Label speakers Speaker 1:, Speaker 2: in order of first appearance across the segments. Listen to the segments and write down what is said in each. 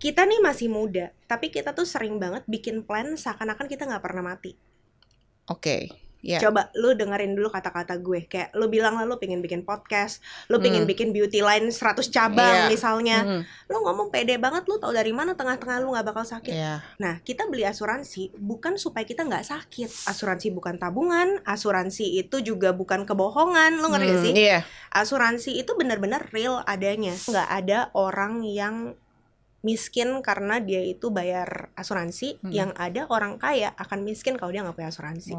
Speaker 1: kita nih masih muda, tapi kita tuh sering banget bikin plan seakan-akan kita nggak pernah mati.
Speaker 2: Oke, ya.
Speaker 1: Coba lu dengerin dulu kata-kata gue. Kayak lu bilang lah lu pengen bikin podcast, lu pengen bikin beauty line 100 cabang misalnya. Lu ngomong pede banget, lu tau dari mana tengah-tengah lu gak bakal sakit. Nah, kita beli asuransi bukan supaya kita gak sakit. Asuransi bukan tabungan, asuransi itu juga bukan kebohongan. Lu ngerti gak sih? Asuransi itu benar-benar real adanya. Gak ada orang yang miskin karena dia itu bayar asuransi. Yang ada orang kaya akan miskin kalau dia gak punya asuransi.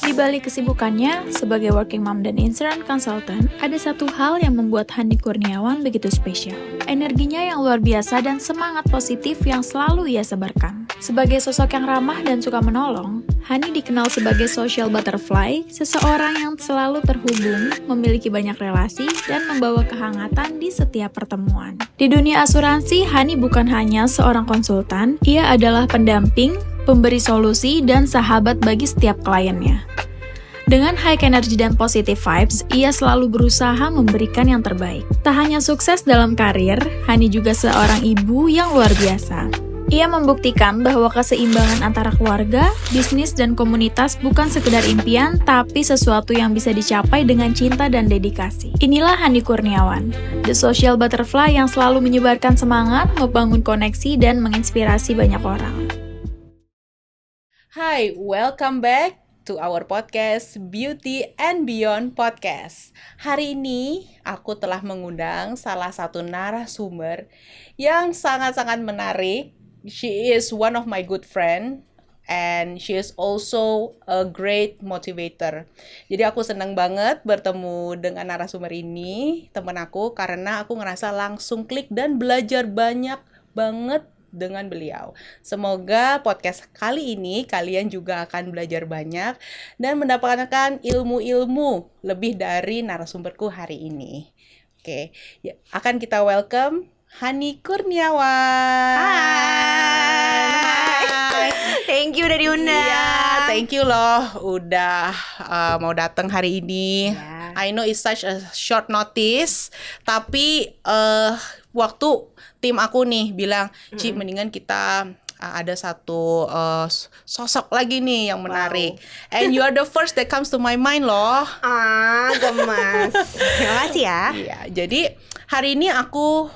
Speaker 3: Di balik kesibukannya sebagai working mom dan insurance consultant, ada satu hal yang membuat Hani Kurniawan begitu spesial. Energinya yang luar biasa dan semangat positif yang selalu ia sebarkan. Sebagai sosok yang ramah dan suka menolong, Hani dikenal sebagai social butterfly, seseorang yang selalu terhubung, memiliki banyak relasi, dan membawa kehangatan di setiap pertemuan. Di dunia asuransi, Hani bukan hanya seorang konsultan, ia adalah pendamping, pemberi solusi, dan sahabat bagi setiap kliennya. Dengan high energy dan positive vibes, ia selalu berusaha memberikan yang terbaik. Tak hanya sukses dalam karir, Hani juga seorang ibu yang luar biasa. Ia membuktikan bahwa keseimbangan antara keluarga, bisnis, dan komunitas bukan sekedar impian, tapi sesuatu yang bisa dicapai dengan cinta dan dedikasi. Inilah Hani Kurniawan, the social butterfly yang selalu menyebarkan semangat, membangun koneksi, dan menginspirasi banyak orang.
Speaker 2: Hai, welcome back to our podcast Beauty and Beyond Podcast. Hari ini aku telah mengundang salah satu narasumber yang sangat-sangat menarik. She is one of my good friend and she is also a great motivator. Jadi aku senang banget bertemu dengan narasumber ini, teman aku, karena aku ngerasa langsung klik dan belajar banyak banget dengan beliau. Semoga podcast kali ini kalian juga akan belajar banyak dan mendapatkan ilmu-ilmu lebih dari narasumberku hari ini. Oke, ya, akan kita welcome Hani Kurniawan.
Speaker 1: Hai. Thank you udah diundang.
Speaker 2: Iya, thank you loh udah mau datang hari ini. I know it's such a short notice, tapi waktu tim aku nih bilang, Ci, mendingan kita ada satu sosok lagi nih yang menarik. And you are the first that comes to my mind loh.
Speaker 1: Gemas. Terima kasih ya.
Speaker 2: Iya, jadi hari ini aku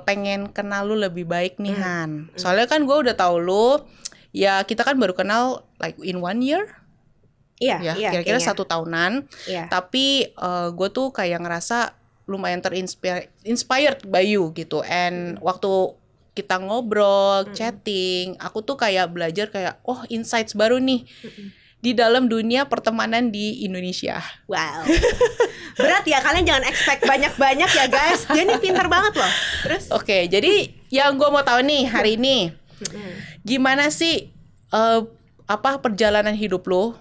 Speaker 2: pengen kenal lu lebih baik nih, Han. Soalnya kan gue udah tahu lu, ya kita kan baru kenal like in 1 year.
Speaker 1: Iya,
Speaker 2: kira-kira 1 tahunan.
Speaker 1: Iya.
Speaker 2: Tapi gue tuh kayak ngerasa lumayan inspired by you gitu. And waktu kita ngobrol, chatting, aku tuh kayak belajar kayak, oh insights baru nih di dalam dunia pertemanan di Indonesia.
Speaker 1: Wow. Berat ya, kalian jangan expect banyak-banyak ya guys. Dia nih pintar banget loh. Terus?
Speaker 2: Oke, jadi yang gue mau tahu nih hari ini, gimana sih perjalanan hidup lo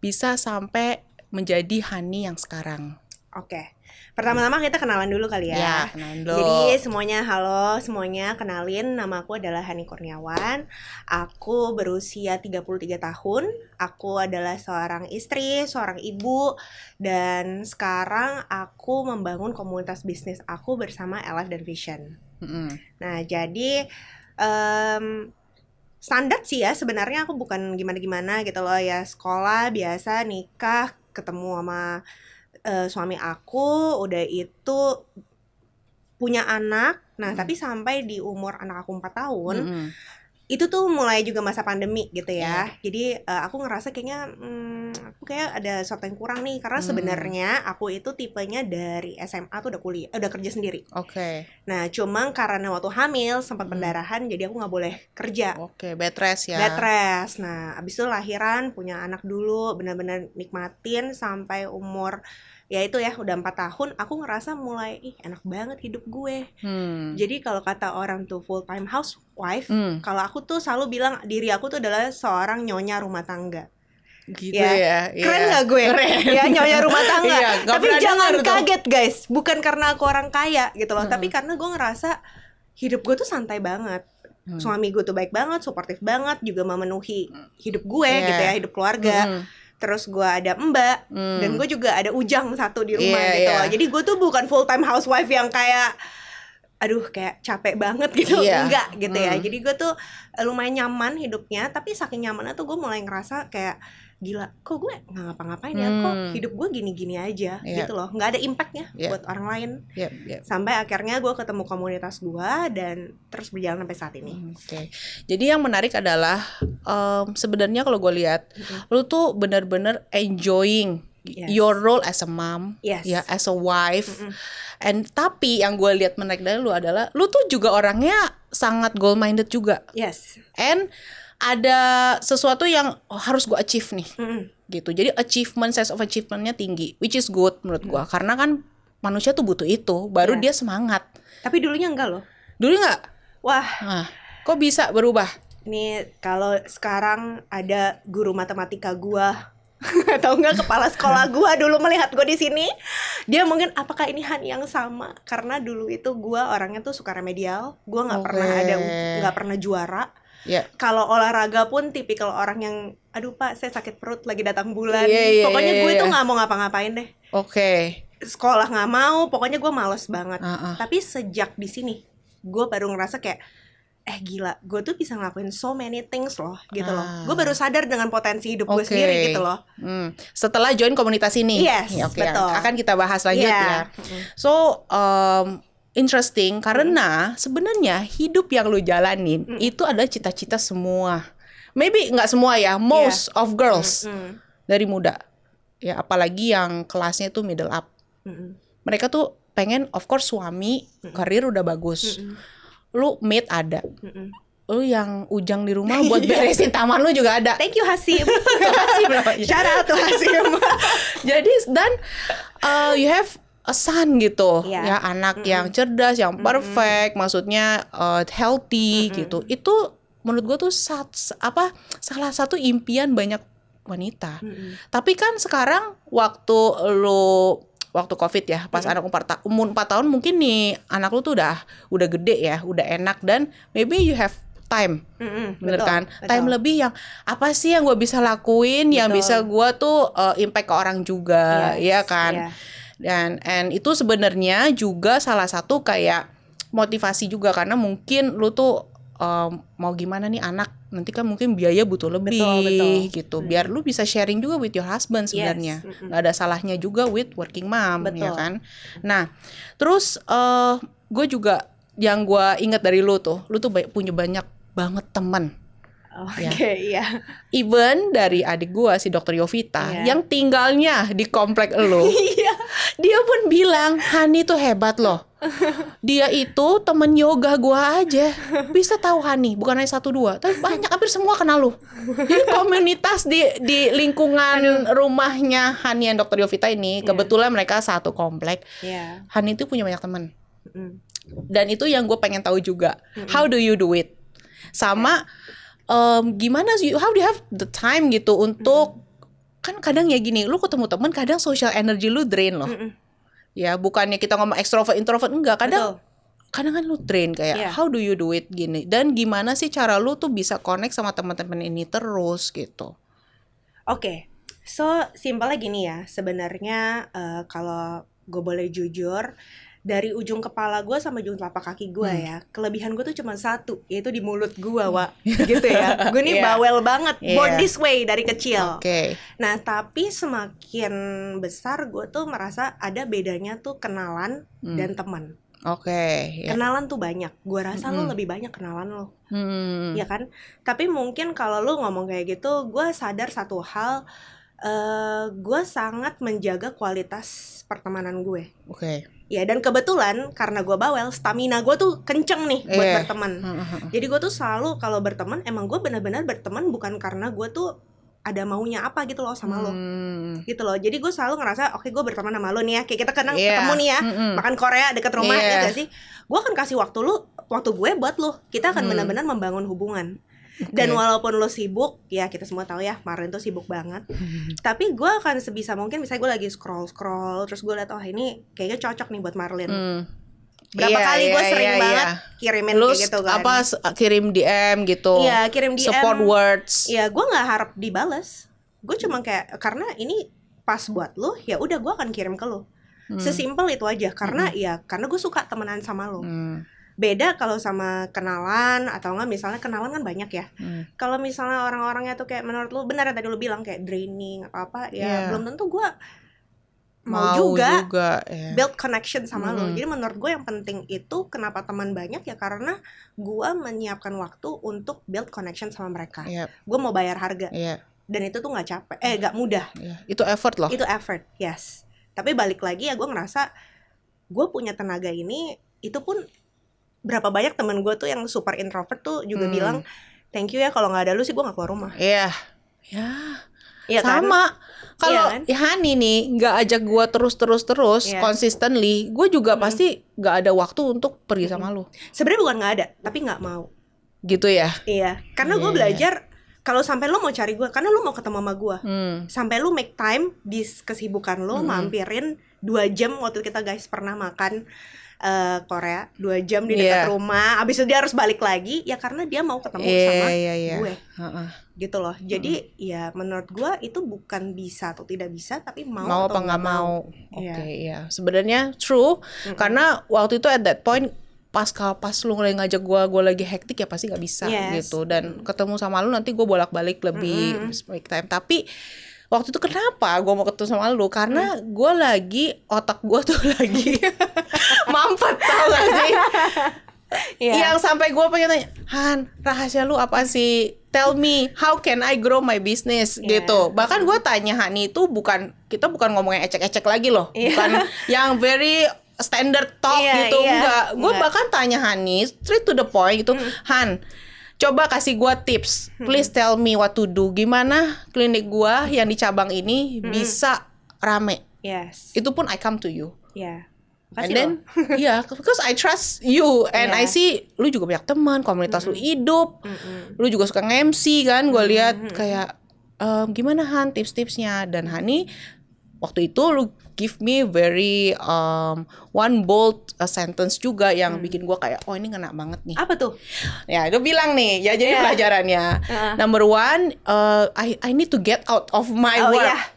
Speaker 2: bisa sampai menjadi Hani yang sekarang?
Speaker 1: Oke. Pertama-tama kita kenalan dulu kali ya.
Speaker 2: Ya, kenalan dulu.
Speaker 1: Jadi semuanya, halo semuanya, kenalin, nama aku adalah Hani Kurniawan. Aku berusia 33 tahun. Aku adalah seorang istri, seorang ibu, dan sekarang aku membangun komunitas bisnis aku bersama Elef dan Vision. Nah, jadi standar sih ya, sebenarnya aku bukan gimana-gimana gitu loh ya. Sekolah biasa, nikah, ketemu sama suami aku, udah itu punya anak. Nah, tapi sampai di umur anak aku 4 tahun, itu tuh mulai juga masa pandemi gitu ya. Jadi aku ngerasa kayaknya aku kayak ada sesuatu yang kurang nih, karena sebenarnya aku itu tipenya dari SMA tuh udah kerja sendiri.
Speaker 2: Oke.
Speaker 1: Nah, cuma karena waktu hamil sempat pendarahan, jadi aku nggak boleh kerja.
Speaker 2: Oke, bed rest ya.
Speaker 1: Bed rest. Nah, abis itu lahiran, punya anak dulu, benar-benar nikmatin sampai umur ya itu ya udah 4 tahun. Aku ngerasa mulai enak banget hidup gue. Jadi kalau kata orang tuh full time housewife, kalau aku tuh selalu bilang diri aku tuh adalah seorang nyonya rumah tangga.
Speaker 2: Gitu ya.
Speaker 1: Keren gak gue?
Speaker 2: Keren.
Speaker 1: Ya, nyonya rumah tangga.
Speaker 2: Iya,
Speaker 1: tapi jangan kaget
Speaker 2: tuh,
Speaker 1: guys, bukan karena aku orang kaya gitu loh, tapi karena gue ngerasa hidup gue tuh santai banget. Suami gue tuh baik banget, suportif banget, juga memenuhi hidup gue gitu ya, hidup keluarga. terus gue ada mbak, dan gue juga ada ujang satu di rumah gitu loh. Jadi gue tuh bukan full time housewife yang kayak aduh kayak capek banget gitu, enggak gitu ya. Jadi gue tuh lumayan nyaman hidupnya, tapi saking nyamannya tuh gue mulai ngerasa kayak gila, kok gue nggak ngapa-ngapain ya, kok hidup gue gini-gini aja gitu loh, nggak ada impactnya buat orang lain. Sampai akhirnya gue ketemu komunitas gue dan terus berjalan sampai saat ini.
Speaker 2: Jadi yang menarik adalah sebenarnya kalau gue lihat lu tuh benar-benar enjoying your role as a mom, ya as a wife. And tapi yang gue lihat menarik dari lu adalah lu tuh juga orangnya sangat goal minded juga. And ada sesuatu yang harus gue achieve nih, gitu. Jadi sense of achievementnya tinggi, which is good menurut gue. Karena kan manusia tuh butuh itu, baru dia semangat.
Speaker 1: Tapi dulunya enggak loh.
Speaker 2: Dulu enggak?
Speaker 1: Wah,
Speaker 2: kok bisa berubah?
Speaker 1: Nih kalau sekarang ada guru matematika gue atau enggak kepala sekolah gue dulu melihat gue di sini, dia mungkin apakah ini Hani yang sama? Karena dulu itu gue orangnya tuh suka remedial, gue nggak pernah juara. Kalau olahraga pun tipikal orang yang aduh pak saya sakit perut lagi datang bulan, pokoknya gue tuh nggak mau ngapa-ngapain deh. Sekolah nggak mau, pokoknya gue males banget. Tapi sejak di sini gue baru ngerasa kayak gila, gue tuh bisa ngelakuin so many things loh gitu loh. Gue baru sadar dengan potensi hidup gue sendiri gitu loh.
Speaker 2: Setelah join komunitas ini,
Speaker 1: betul.
Speaker 2: Akan kita bahas lanjut ya. So interesting karena sebenarnya hidup yang lu jalanin itu adalah cita-cita semua. Maybe nggak semua ya, most of girls dari muda. Ya apalagi yang kelasnya tuh middle up. Mereka tuh pengen of course suami, karir udah bagus. Lu maid ada. Lu yang ujang di rumah buat beresin taman lu juga ada.
Speaker 1: Thank you Hasim. Shout out to Hasim.
Speaker 2: Jadi dan you have a son gitu, ya anak yang cerdas, yang perfect, maksudnya healthy gitu. Itu menurut gue tuh salah satu impian banyak wanita. Tapi kan sekarang waktu COVID ya, pas anak umur 4 tahun mungkin nih anak lu tuh udah gede ya, udah enak dan maybe you have time, bener kan? Time lebih yang apa sih yang gue bisa lakuin, yang bisa gue tuh impact ke orang juga, ya kan? Dan itu sebenarnya juga salah satu kayak motivasi juga karena mungkin lu tuh mau gimana nih anak nanti kan mungkin biaya butuh lebih gitu biar lu bisa sharing juga with your husband sebenarnya nggak ada salahnya juga with working mom ya kan. Nah terus gue juga yang gue ingat dari lu tuh punya banyak banget teman. Even dari adik gua si Dokter Yovita yang tinggalnya di komplek lo, dia pun bilang Hani tuh hebat loh. Dia itu temen yoga gua aja bisa tahu Hani, bukan hanya 1-2, tapi banyak, hampir semua kenal lo. Jadi komunitas di lingkungan rumahnya Hani dan Dokter Yovita ini kebetulan mereka satu komplek. Hani itu punya banyak teman. Dan itu yang gue pengen tahu juga. How do you do it? Sama gimana sih, how do you have the time gitu untuk kan kadang ya gini, lu ketemu temen kadang social energy lu drain loh. Ya bukannya kita ngomong extrovert introvert enggak, kadang kan lu drain kayak how do you do it gini, dan gimana sih cara lu tuh bisa connect sama teman-teman ini terus gitu.
Speaker 1: So simpelnya gini ya sebenarnya, kalau gue boleh jujur, dari ujung kepala gue sama ujung telapak kaki gue ya, kelebihan gue tuh cuma satu, yaitu di mulut gue, gitu ya. Gue nih bawel banget, born this way dari kecil. Nah tapi semakin besar gue tuh merasa ada bedanya tuh kenalan dan teman. Kenalan tuh banyak, gue rasa lo lebih banyak kenalan lo, ya kan? Tapi mungkin kalau lo ngomong kayak gitu, gue sadar satu hal, gue sangat menjaga kualitas pertemanan gue. Ya dan kebetulan karena gue bawel, stamina gue tuh kenceng nih buat berteman. Jadi gue tuh selalu kalau berteman emang gue benar-benar berteman bukan karena gue tuh ada maunya apa gitu loh sama lo, gitu loh. Jadi gue selalu ngerasa oke, gue berteman sama lo nih ya, kayak kita ketemu nih ya, makan Korea deket rumah ya gak sih? Gue akan kasih waktu gue buat lo. Kita akan benar-benar membangun hubungan. Dan walaupun lo sibuk, ya kita semua tahu ya Marlin tuh sibuk banget. Tapi gue akan sebisa mungkin, misalnya gue lagi scroll terus gue liat ini kayaknya cocok nih buat Marlin. Berapa kali gue sering banget kirimin kayak gitu kan.
Speaker 2: Kirim DM gitu.
Speaker 1: Kirim DM.
Speaker 2: Support words.
Speaker 1: Ya gue nggak harap dibales. Gue cuma kayak karena ini pas buat lo, ya udah gue akan kirim ke lo. Sesimpel itu aja. Karena karena gue suka temenan sama lo. Beda kalau sama kenalan atau enggak, misalnya kenalan kan banyak ya. Kalau misalnya orang-orangnya tuh kayak menurut lu benar yang tadi lu bilang kayak draining atau apa, ya belum tentu gue mau juga build connection sama lu. Jadi menurut gue yang penting itu kenapa teman banyak ya karena gue menyiapkan waktu untuk build connection sama mereka. Gue mau bayar harga. Dan itu tuh nggak capek, nggak mudah.
Speaker 2: Itu effort loh.
Speaker 1: Itu effort, yes. Tapi balik lagi ya gue ngerasa gue punya tenaga ini, itu pun berapa banyak temen gue tuh yang super introvert tuh juga bilang thank you ya, kalau nggak ada lu sih gue nggak keluar rumah.
Speaker 2: Iya
Speaker 1: Kan?
Speaker 2: Sama. Kalau Hani nih nggak ajak gue terus consistently, gue juga pasti nggak ada waktu untuk pergi sama lu.
Speaker 1: Sebenarnya bukan nggak ada, tapi nggak mau.
Speaker 2: Gitu ya?
Speaker 1: Iya, karena gue belajar kalau sampai lu mau cari gue, karena lu mau ketemu sama gue, sampai lu make time di kesibukan lu, mampirin 2 jam. Waktu kita guys pernah makan Korea 2 jam di dekat rumah, abis itu dia harus balik lagi, ya karena dia mau ketemu sama gue, gitu loh. Jadi ya menurut gue itu bukan bisa atau tidak bisa, tapi mau
Speaker 2: atau nggak mau. Sebenarnya true, karena waktu itu at that point pas lu lagi ngajak gue lagi hektik ya pasti nggak bisa gitu. Dan ketemu sama lu nanti gue bolak-balik lebih make time. Tapi waktu itu kenapa gue mau ketemu sama lu? Karena gue lagi, otak gue tuh lagi mampet, tau gak sih? Yang sampai gue pengen tanya, Han, rahasia lu apa sih? Tell me, how can I grow my business? Gitu. Bahkan gue tanya Hani itu kita bukan ngomong yang ecek-ecek lagi loh. Bukan yang very standard talk gitu, enggak. Gue bahkan tanya Hani straight to the point gitu, Han, coba kasih gue tips, please tell me what to do. Gimana klinik gue yang di cabang ini bisa rame? Itu pun I come to you. And then, because I trust you and I see lu juga banyak teman, komunitas lu hidup, lu juga suka nge-MC kan, gue lihat kayak gimana Han tips-tipsnya. Dan Hani waktu itu lu give me very one bold sentence juga yang bikin gue kayak oh ini ngena banget nih.
Speaker 1: Apa tuh?
Speaker 2: Ya gue bilang nih ya, jadi pelajarannya number one, I need to get out of my work.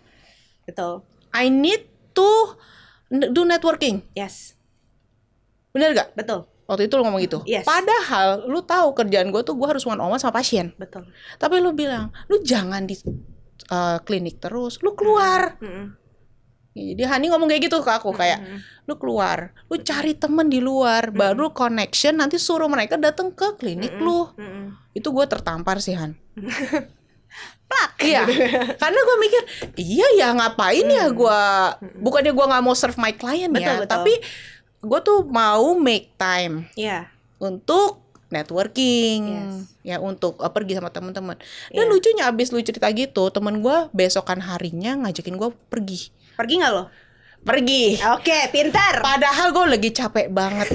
Speaker 1: Betul.
Speaker 2: I need to do networking. Bener gak?
Speaker 1: Betul.
Speaker 2: Waktu itu lu ngomong gitu. Padahal lu tahu kerjaan gue tuh gue harus one on one sama pasien.
Speaker 1: Betul.
Speaker 2: Tapi lu bilang lu jangan di klinik terus, lu keluar. Jadi Hani ngomong kayak gitu ke aku, kayak lu keluar, lu cari temen di luar, baru connection, nanti suruh mereka datang ke klinik lu. Itu gue tertampar sih Han. Iya, karena gue mikir iya ya ngapain ya gue, bukannya gue nggak mau serve my client betul. Tapi gue tuh mau make time untuk networking, ya untuk pergi sama teman-teman. Dan lucunya abis lu cerita gitu, temen gue besokan harinya ngajakin gue pergi.
Speaker 1: Pergi nggak lo?
Speaker 2: Pergi.
Speaker 1: Oke, pintar.
Speaker 2: Padahal gue lagi capek banget.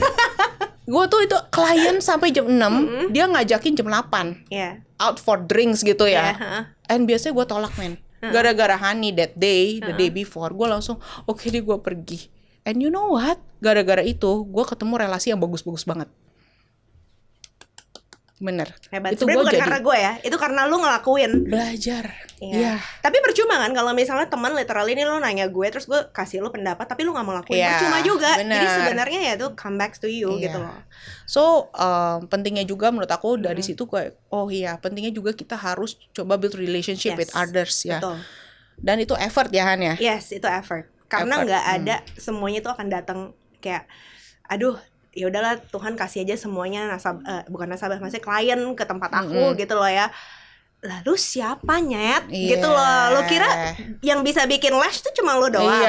Speaker 2: Gue tuh itu klien sampai jam 6, dia ngajakin jam 8 out for drinks gitu ya. And biasanya gue tolak men. Gara-gara Hani that day, the day before, gue langsung oke deh gue pergi. And you know what? Gara-gara itu gue ketemu relasi yang bagus-bagus banget. Bener.
Speaker 1: Hebat. Sebenarnya bukan karena gue ya, itu karena lu ngelakuin.
Speaker 2: Belajar.
Speaker 1: Tapi percuma kan kalau misalnya teman literally ini lu nanya gue terus gue kasih lu pendapat tapi lu nggak mau lakuin. Percuma juga. Bener. Jadi sebenarnya ya tuh come back to you gitu loh.
Speaker 2: So pentingnya juga menurut aku dari situ kayak oh iya pentingnya juga kita harus coba build relationship with others ya. Betul. Dan itu effort ya Han ya.
Speaker 1: Yes, itu effort. Karena nggak ada semuanya itu akan datang kayak aduh ya udahlah Tuhan kasih aja semuanya bukan nasabah maksudnya klien ke tempat aku gitu loh ya. Lalu siapa nyet gitu loh. Lo kira yang bisa bikin lash tuh cuma lo doang.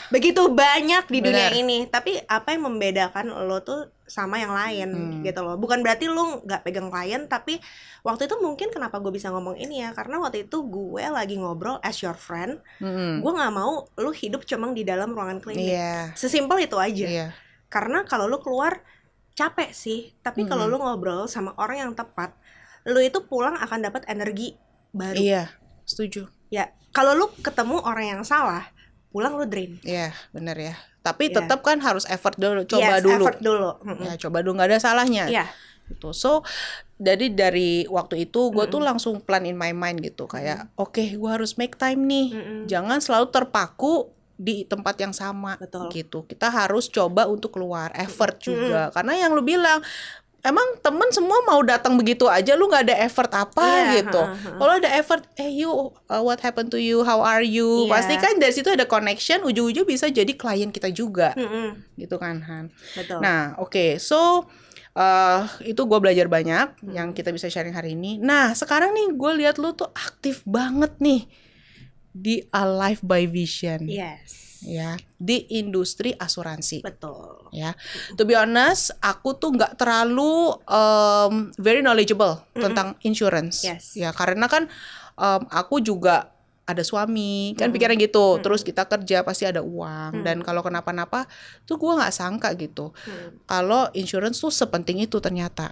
Speaker 1: Begitu banyak di dunia ini. Tapi apa yang membedakan lo tuh sama yang lain gitu loh. Bukan berarti lo gak pegang klien. Tapi waktu itu mungkin kenapa gue bisa ngomong ini ya, karena waktu itu gue lagi ngobrol as your friend. Gue gak mau lo hidup cuma di dalam ruangan klinik. Sesimpel itu aja. Karena kalau lu keluar capek sih, tapi kalau lu ngobrol sama orang yang tepat, lu itu pulang akan dapat energi baru.
Speaker 2: Iya, setuju.
Speaker 1: Ya, kalau lu ketemu orang yang salah, pulang lu drain.
Speaker 2: Iya, benar ya. Tapi tetap kan harus effort dulu, coba dulu.
Speaker 1: Effort dulu.
Speaker 2: Ya, coba dulu, nggak ada salahnya. gitu. So jadi dari waktu itu gue tuh langsung plan in my mind gitu, kayak oke, gue harus make time nih, jangan selalu terpaku di tempat yang sama.
Speaker 1: Betul.
Speaker 2: Gitu. Kita harus coba untuk keluar, effort juga, karena yang lu bilang emang temen semua mau datang begitu aja, lu nggak ada effort apa gitu. Kalau ada effort, you what happened to you, how are you, pasti kan dari situ ada connection, ujung-ujung bisa jadi klien kita juga, gitu kan Han.
Speaker 1: Betul.
Speaker 2: Nah so itu gue belajar banyak yang kita bisa sharing hari ini. Nah sekarang nih gue lihat lu tuh aktif banget nih di Alive by Vision.
Speaker 1: Yes.
Speaker 2: Ya, di industri asuransi.
Speaker 1: Betul.
Speaker 2: Ya, to be honest, aku tuh nggak terlalu very knowledgeable tentang insurance.
Speaker 1: Yes.
Speaker 2: Ya, karena kan aku juga ada suami, kan pikiran gitu. Terus kita kerja pasti ada uang, dan kalau kenapa-napa tuh gue nggak sangka gitu. Kalau insurance tuh sepenting itu ternyata.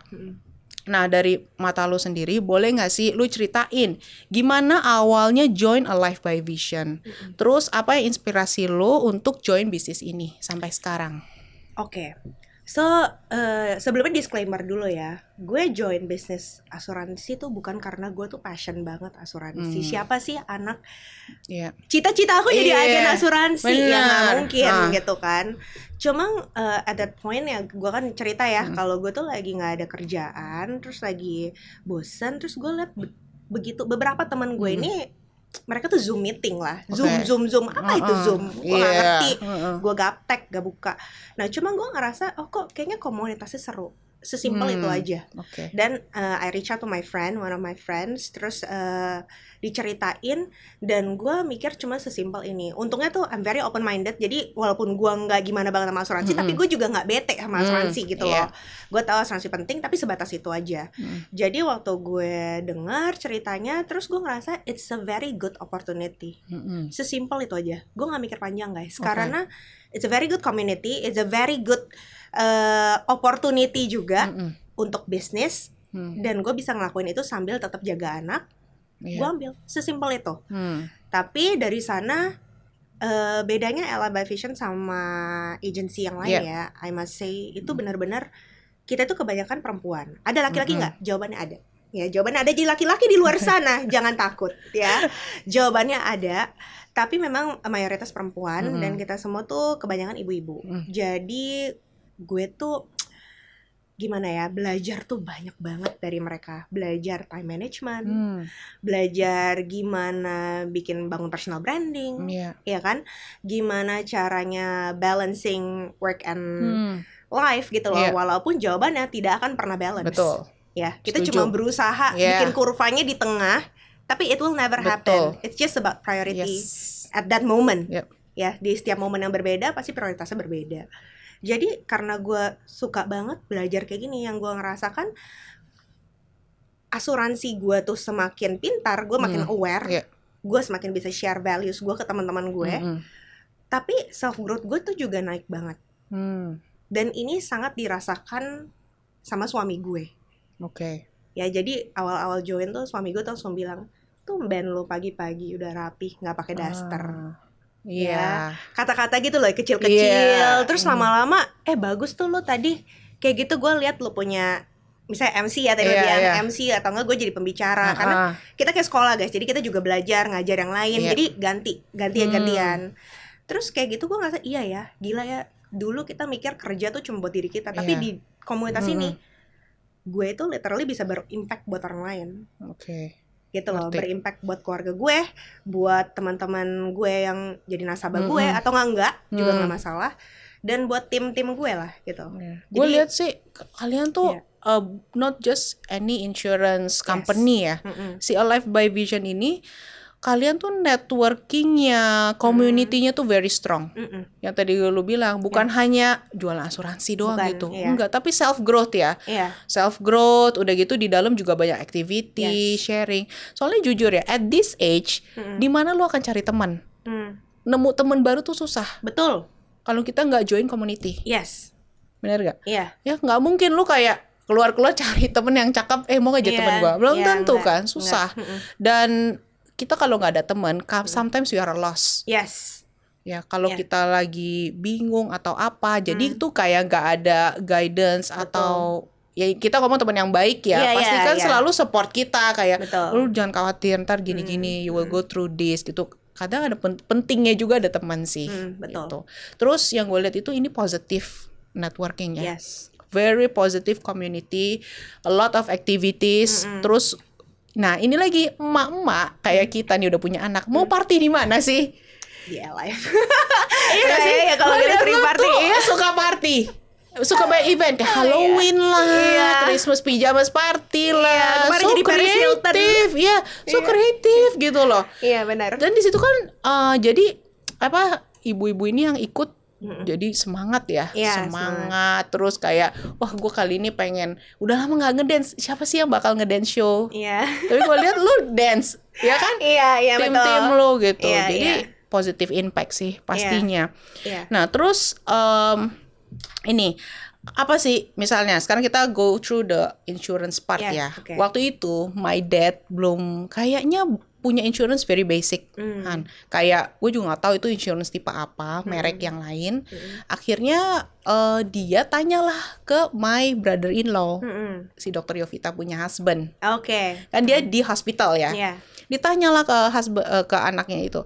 Speaker 2: Nah dari mata lu sendiri, boleh nggak sih lu ceritain gimana awalnya join Alive by Vision? Terus apa yang inspirasi lu untuk join bisnis ini sampai sekarang?
Speaker 1: Oke. So, sebelumnya disclaimer dulu ya. Gue join bisnis asuransi tuh bukan karena gue tuh passion banget asuransi. Siapa sih anak cita-cita aku jadi agen asuransi? Ya nggak mungkin gitu kan. Cuma at that point ya gue kan cerita ya, kalau gue tuh lagi nggak ada kerjaan, terus lagi bosan, terus gue liat begitu beberapa teman gue ini mereka tuh Zoom meeting lah, Zoom apa itu Zoom, gue nggak ngerti, gue gaptek, gak buka. Nah cuma gue ngerasa kok kayaknya komunitasnya seru, sesimpel itu aja. Dan I reach out to my friend, one of my friends, terus diceritain, dan gue mikir cuma sesimpel ini. Untungnya tuh I'm very open minded, jadi walaupun gue nggak gimana banget sama asuransi, tapi gue juga nggak bete sama asuransi gitu loh. Gue tahu asuransi penting, tapi sebatas itu aja. Jadi waktu gue dengar ceritanya, terus gue ngerasa it's a very good opportunity. Sesimpel itu aja. Gue nggak mikir panjang guys, karena it's a very good community, it's a very good opportunity juga untuk bisnis, dan gue bisa ngelakuin itu sambil tetap jaga anak. Gue ambil, sesimpel itu. Tapi dari sana bedanya Alive by Vision sama agency yang lain ya, I must say itu benar-benar kita tuh kebanyakan perempuan. Ada laki-laki nggak? Jawabannya ada. Ya jawabannya ada, jadi laki-laki di luar sana jangan takut ya. Jawabannya ada. Tapi memang mayoritas perempuan, dan kita semua tuh kebanyakan ibu-ibu. Jadi gue tuh gimana ya, belajar tuh banyak banget dari mereka. Belajar time management, belajar gimana bangun personal branding, ya kan, gimana caranya balancing work and life gitu loh. Walaupun jawabannya tidak akan pernah balance.
Speaker 2: Betul.
Speaker 1: Ya, kita cuma berusaha bikin kurvanya di tengah, tapi it will never happen. It's just about priority at that moment. Ya, di setiap momen yang berbeda pasti prioritasnya berbeda. Jadi karena gue suka banget belajar kayak gini, yang gue ngerasakan asuransi gue tuh semakin pintar, gue makin aware, gue semakin bisa share values gue ke teman-teman gue. Tapi self growth gue tuh juga naik banget. Dan ini sangat dirasakan sama suami gue. Ya jadi awal-awal join tuh suami gue tuh langsung bilang, tumben lo pagi-pagi udah rapi, nggak pakai daster. Ya, kata-kata gitu loh, kecil-kecil. Terus lama-lama, bagus tuh lo tadi. Kayak gitu gue lihat lo punya, misalnya MC ya, tadi dia MC, atau enggak gue jadi pembicara. Karena kita kayak sekolah guys, jadi kita juga belajar, ngajar yang lain. Jadi gantian. Terus kayak gitu gue ngerasa, iya ya, gila ya. Dulu kita mikir kerja tuh cuma buat diri kita, tapi di komunitas ini, gue tuh literally bisa berimpact buat orang lain. Gitu loh, berimpact buat keluarga gue, buat teman-teman gue yang jadi nasabah gue, atau enggak juga nggak masalah, dan buat tim-tim gue lah gitu.
Speaker 2: Gue lihat sih kalian tuh not just any insurance company ya, si Alive by Vision ini kalian tuh networkingnya, community-nya tuh very strong. Yang tadi lu bilang bukan hanya jualan asuransi doang gitu, enggak, tapi self growth ya. Self growth, udah gitu di dalam juga banyak activity, sharing. Soalnya jujur ya, at this age, di mana lu akan cari teman? Nemu teman baru tuh susah.
Speaker 1: Betul.
Speaker 2: Kalau kita nggak join community. Bener gak?
Speaker 1: Ya
Speaker 2: nggak mungkin lu kayak keluar cari temen yang cakep, mau gak jadi temen gua? Belum tentu kan, susah. Dan kita kalau nggak ada teman, sometimes we are lost. Ya kalau kita lagi bingung atau apa, jadi itu kayak nggak ada guidance atau ya kita ngomong teman yang baik ya, pasti kan selalu support kita kayak lu jangan khawatir ntar gini-gini, you will go through this gitu. Kadang ada pentingnya juga ada teman sih. Gitu. Terus yang gue lihat itu ini positive networking ya. Very positive community, a lot of activities. Terus nah ini lagi emak-emak kayak kita nih udah punya anak, mau party di mana sih?
Speaker 1: Di live.
Speaker 2: Iya sih.
Speaker 1: Ya kalau kita sering party,
Speaker 2: suka party. Suka banyak event kayak Halloween lah, Christmas pajamas party lah, so kreatif, so kreatif gitu loh.
Speaker 1: Iya benar.
Speaker 2: Dan di situ kan jadi apa ibu-ibu ini yang ikut jadi semangat ya, semangat. Terus kayak wah gue kali ini pengen udah lama nggak ngedance, siapa sih yang bakal ngedance show? Tapi gue lihat lu dance, ya kan?
Speaker 1: Iya
Speaker 2: Tim-tim lu gitu, jadi positive impact sih pastinya. Nah terus ini apa sih misalnya sekarang kita go through the insurance part ya. Waktu itu my dad belum kayaknya punya insurance very basic kan. Kayak gue juga nggak tahu itu insurance tipe apa, merek yang lain. Akhirnya dia tanyalah ke my brother-in-law, si Dr. Yovita punya husband. Kan dia di hospital ya. Ditanyalah ke anaknya itu,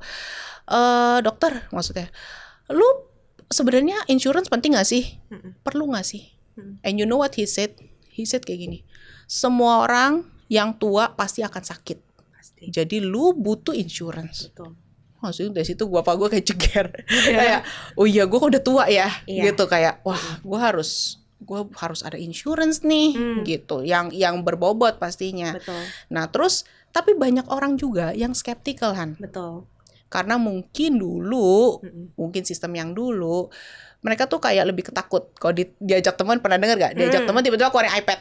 Speaker 2: dokter maksudnya, lu sebenarnya insurance penting gak sih? Perlu gak sih? And you know what he said? He said kayak gini, semua orang yang tua pasti akan sakit. Jadi lu butuh insurance. Maksudnya dari situ gue kayak ceger. Kayak oh iya gue udah tua ya. Gitu kayak wah gue harus ada insurance nih gitu. Yang berbobot pastinya. Nah terus tapi banyak orang juga yang skeptikal Han. Karena mungkin dulu, mungkin sistem yang dulu, mereka tuh kayak lebih ketakut. Kalau diajak teman, pernah dengar gak? Diajak teman tiba-tiba keluarin iPad.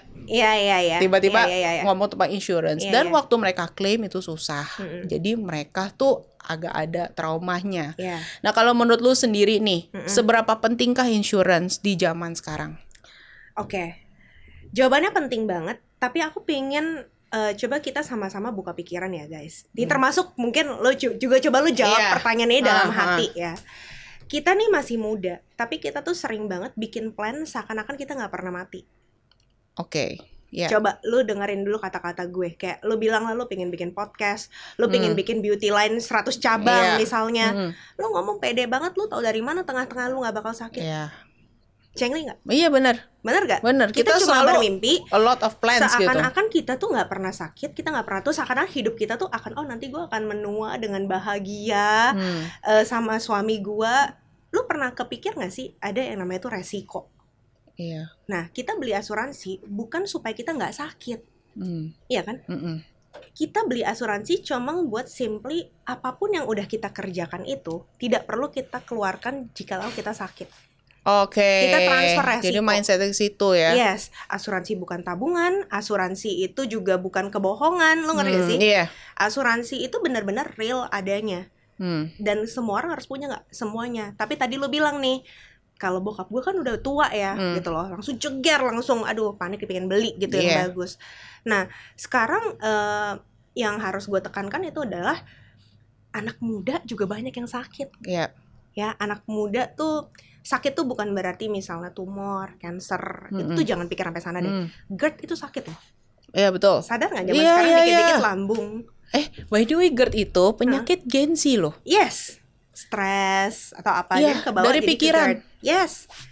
Speaker 2: Tiba-tiba ngomong tentang insurance. Dan waktu mereka klaim itu susah. Jadi mereka tuh agak ada traumanya. Nah kalau menurut lu sendiri nih, seberapa pentingkah insurance di zaman sekarang?
Speaker 1: Jawabannya penting banget. Tapi aku pengen coba kita sama-sama buka pikiran ya guys. Ini termasuk mungkin lo juga coba lo jawab pertanyaan ini dalam hati ya. Kita nih masih muda, tapi kita tuh sering banget bikin plan seakan-akan kita nggak pernah mati. Coba lo dengerin dulu kata-kata gue. Kayak lo bilang lah lo pengen bikin podcast, lo pengen bikin beauty line 100 cabang misalnya. Lo ngomong pede banget, lo tau dari mana tengah-tengah lo nggak bakal sakit. Cengli nggak?
Speaker 2: Iya benar
Speaker 1: gak?
Speaker 2: Benar.
Speaker 1: Kita cuma bermimpi
Speaker 2: a lot of plans
Speaker 1: seakan-akan kita tuh nggak pernah sakit, kita nggak pernah tuh seakan-akan hidup kita tuh akan nanti gue akan menua dengan bahagia sama suami gue. Lu pernah kepikir nggak sih ada yang namanya tuh resiko? Nah kita beli asuransi bukan supaya kita nggak sakit, iya kan? Kita beli asuransi cuma buat simply apapun yang udah kita kerjakan itu tidak perlu kita keluarkan jikalau kita sakit. Kita transfer resiko.
Speaker 2: Jadi mindset ke situ ya.
Speaker 1: Asuransi bukan tabungan, asuransi itu juga bukan kebohongan, lo ngerti gak sih? Asuransi itu benar-benar real adanya. Dan semua orang harus punya nggak? Semuanya. Tapi tadi lo bilang nih, kalau bokap gue kan udah tua ya, gitu loh, langsung ceger, langsung aduh panik pengen beli gitu yang bagus. Nah sekarang yang harus gue tekankan itu adalah anak muda juga banyak yang sakit. Ya anak muda tuh sakit tuh bukan berarti misalnya tumor, cancer, itu tuh jangan pikir sampai sana deh. GERD itu sakit ya?
Speaker 2: Iya betul.
Speaker 1: Sadar nggak zaman sekarang dikit-dikit lambung.
Speaker 2: By the way GERD itu penyakit gengsi loh.
Speaker 1: Stres atau apa aja ke bawah
Speaker 2: dari pikiran.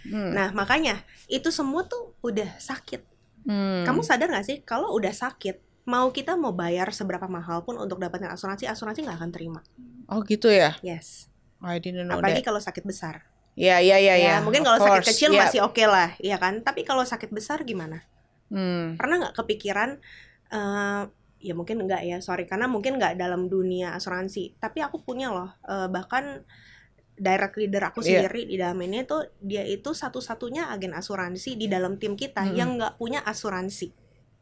Speaker 1: Nah makanya itu semua tuh udah sakit. Kamu sadar nggak sih kalau udah sakit, mau kita mau bayar seberapa mahal pun untuk dapetin asuransi nggak akan terima.
Speaker 2: Oh gitu ya?
Speaker 1: I
Speaker 2: didn't know
Speaker 1: apalagi
Speaker 2: that.
Speaker 1: kalau sakit besar.
Speaker 2: Ya.
Speaker 1: Mungkin kalau sakit kecil masih oke lah, ya kan? Tapi kalau sakit besar gimana? Pernah nggak kepikiran? Ya mungkin enggak ya, sorry, karena mungkin nggak dalam dunia asuransi. Tapi aku punya loh, bahkan direct leader aku sendiri di dalam ini tuh dia itu satu-satunya agen asuransi di dalam tim kita yang nggak punya asuransi.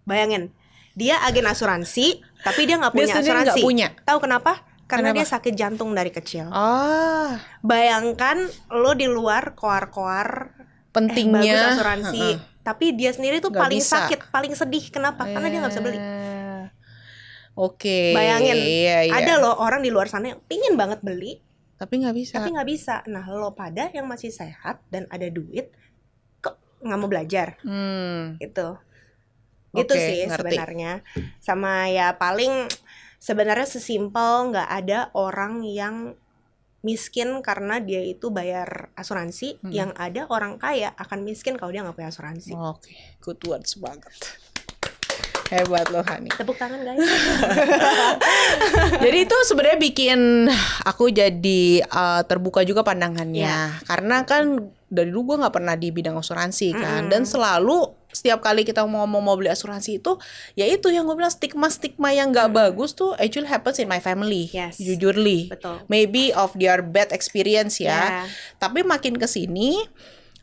Speaker 1: Bayangin, dia agen asuransi, tapi dia nggak punya asuransi. Tahu kenapa? Karena dia sakit jantung dari kecil. Bayangkan lo di luar koar-koar
Speaker 2: pentingnya
Speaker 1: bagus asuransi, tapi dia sendiri tuh paling sakit, paling sedih. Kenapa? Karena dia nggak bisa beli. Bayangin, ada loh orang di luar sana yang pingin banget beli,
Speaker 2: tapi nggak
Speaker 1: bisa. Nah lo pada yang masih sehat dan ada duit, kok nggak mau belajar? Itu. Gitu
Speaker 2: Oke,
Speaker 1: sih
Speaker 2: ngerti.
Speaker 1: sebenarnya. Sama ya paling sebenarnya sesimpel nggak ada orang yang miskin karena dia itu bayar asuransi. Yang ada orang kaya akan miskin kalau dia nggak punya asuransi.
Speaker 2: Oke, good words banget. Hebat loh Hani.
Speaker 1: Tepuk tangan guys.
Speaker 2: Jadi itu sebenarnya bikin aku jadi terbuka juga pandangannya. Karena kan dari dulu gue nggak pernah di bidang asuransi kan. Dan selalu setiap kali kita mau beli asuransi itu, ya itu yang gue bilang stigma yang nggak bagus tuh actually happens in my family.
Speaker 1: Yes.
Speaker 2: Jujurly.
Speaker 1: Betul.
Speaker 2: Maybe of their bad experience ya. Tapi makin kesini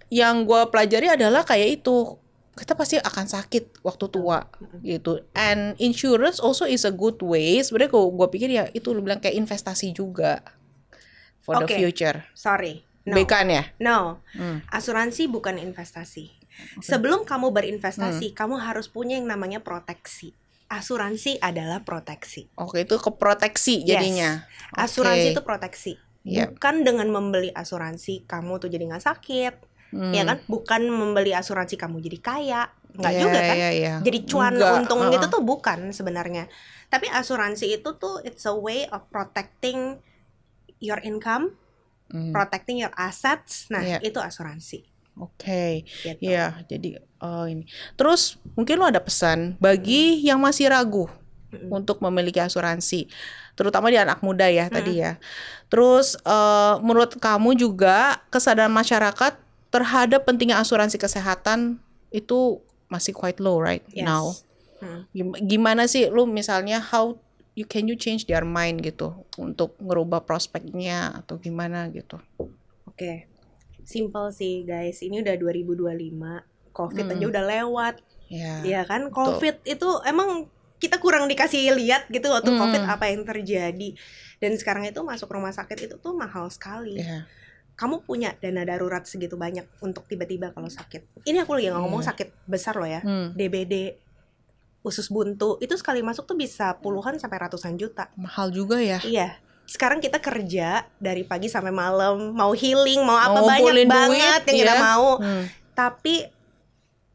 Speaker 2: yang gue pelajari adalah kayak itu, kita pasti akan sakit waktu tua gitu. And insurance also is a good way. Sebenarnya gue pikir ya itu lu bilang kayak investasi juga for the future.
Speaker 1: Sorry. No.
Speaker 2: Bukan ya?
Speaker 1: No. Asuransi bukan investasi. Sebelum kamu berinvestasi, kamu harus punya yang namanya proteksi. Asuransi adalah proteksi.
Speaker 2: Oke, itu ke proteksi jadinya.
Speaker 1: Yes. Asuransi itu proteksi.
Speaker 2: Yep.
Speaker 1: Bukan dengan membeli asuransi kamu tuh jadi nggak sakit. Ya kan, bukan membeli asuransi kamu jadi kaya, nggak juga kan? Jadi cuan untung gitu tuh bukan sebenarnya. Tapi asuransi itu tuh it's a way of protecting your income, protecting your assets. Nah itu asuransi.
Speaker 2: Oke,
Speaker 1: gitu.
Speaker 2: Ya jadi ini. Terus mungkin lo ada pesan bagi yang masih ragu untuk memiliki asuransi, terutama di anak muda ya tadi ya. Terus menurut kamu juga kesadaran masyarakat terhadap pentingnya asuransi kesehatan itu masih quite low right now. Gimana sih lu misalnya how can you change their mind gitu untuk ngerubah prospeknya atau gimana gitu?
Speaker 1: Oke. Simple sih guys. Ini udah 2025. Covid aja udah lewat. Ya kan? Covid itu emang kita kurang dikasih lihat gitu waktu Covid apa yang terjadi. Dan sekarang itu masuk rumah sakit itu tuh mahal sekali. Kamu punya dana darurat segitu banyak untuk tiba-tiba kalau sakit. Ini aku lagi ngomong sakit besar loh ya. DBD, usus buntu, itu sekali masuk tuh bisa puluhan sampai ratusan juta.
Speaker 2: Mahal juga ya.
Speaker 1: Iya. Sekarang kita kerja dari pagi sampai malam, mau healing, mau apa banyak banget yang kita mau. Tapi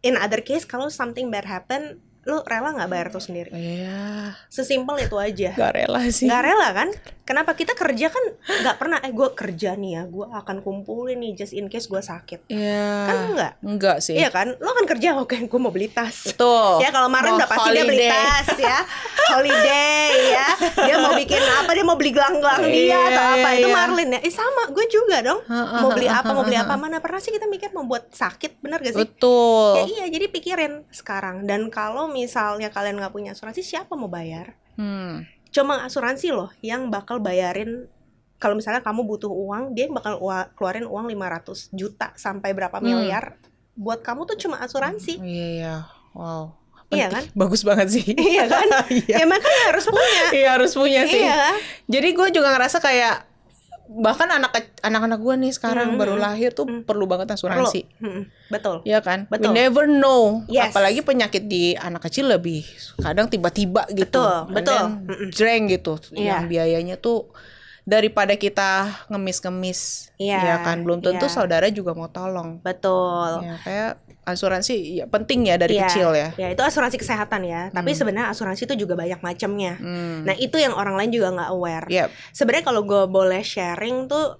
Speaker 1: in other case kalau something bad happen, lu rela nggak bayar tuh sendiri?
Speaker 2: Iya.
Speaker 1: Sesimpel itu aja.
Speaker 2: Gak rela sih.
Speaker 1: Gak rela kan? Kenapa kita kerja kan nggak pernah? Gue kerja nih ya, gue akan kumpulin nih just in case gue sakit.
Speaker 2: Iya.
Speaker 1: Kan enggak?
Speaker 2: Enggak sih.
Speaker 1: Iya kan? Lo kan kerja, oke, gue mau beli tas.
Speaker 2: Betul.
Speaker 1: Ya kalau Maren udah pasti dia beli tas ya, holiday ya. Dia mau bikin apa? Dia mau beli gelang-gelang dia atau apa? Itu Marlin ya. Sama, gue juga dong. Mau beli apa? Mana pernah sih kita mikir mau buat sakit, bener gak sih?
Speaker 2: Betul.
Speaker 1: Ya iya, jadi pikirin sekarang. Dan kalau misalnya kalian nggak punya asuransi, siapa mau bayar? Cuma asuransi loh yang bakal bayarin. Kalau misalnya kamu butuh uang, dia bakal keluarin uang 500 juta sampai berapa miliar buat kamu tuh cuma asuransi.
Speaker 2: Iya, wow.
Speaker 1: Iya kan?
Speaker 2: Bagus banget sih.
Speaker 1: Iya kan? Ya makanya harus punya.
Speaker 2: Iya harus punya sih.
Speaker 1: Iya.
Speaker 2: Jadi gue juga ngerasa kayak bahkan anak-anak gue nih sekarang baru lahir tuh perlu banget asuransi.
Speaker 1: Betul.
Speaker 2: Iya kan?
Speaker 1: Betul.
Speaker 2: We never know.
Speaker 1: Yes.
Speaker 2: Apalagi penyakit di anak kecil lebih kadang tiba-tiba gitu.
Speaker 1: Betul.
Speaker 2: Jreng gitu. Yang biayanya tuh daripada kita ngemis-ngemis. Ya kan? Belum tentu saudara juga mau tolong.
Speaker 1: Betul.
Speaker 2: Ya kayak asuransi ya penting ya dari kecil ya.
Speaker 1: Ya itu asuransi kesehatan ya. Tapi sebenarnya asuransi itu juga banyak macamnya. Nah itu yang orang lain juga nggak aware. Sebenarnya kalau gue boleh sharing tuh,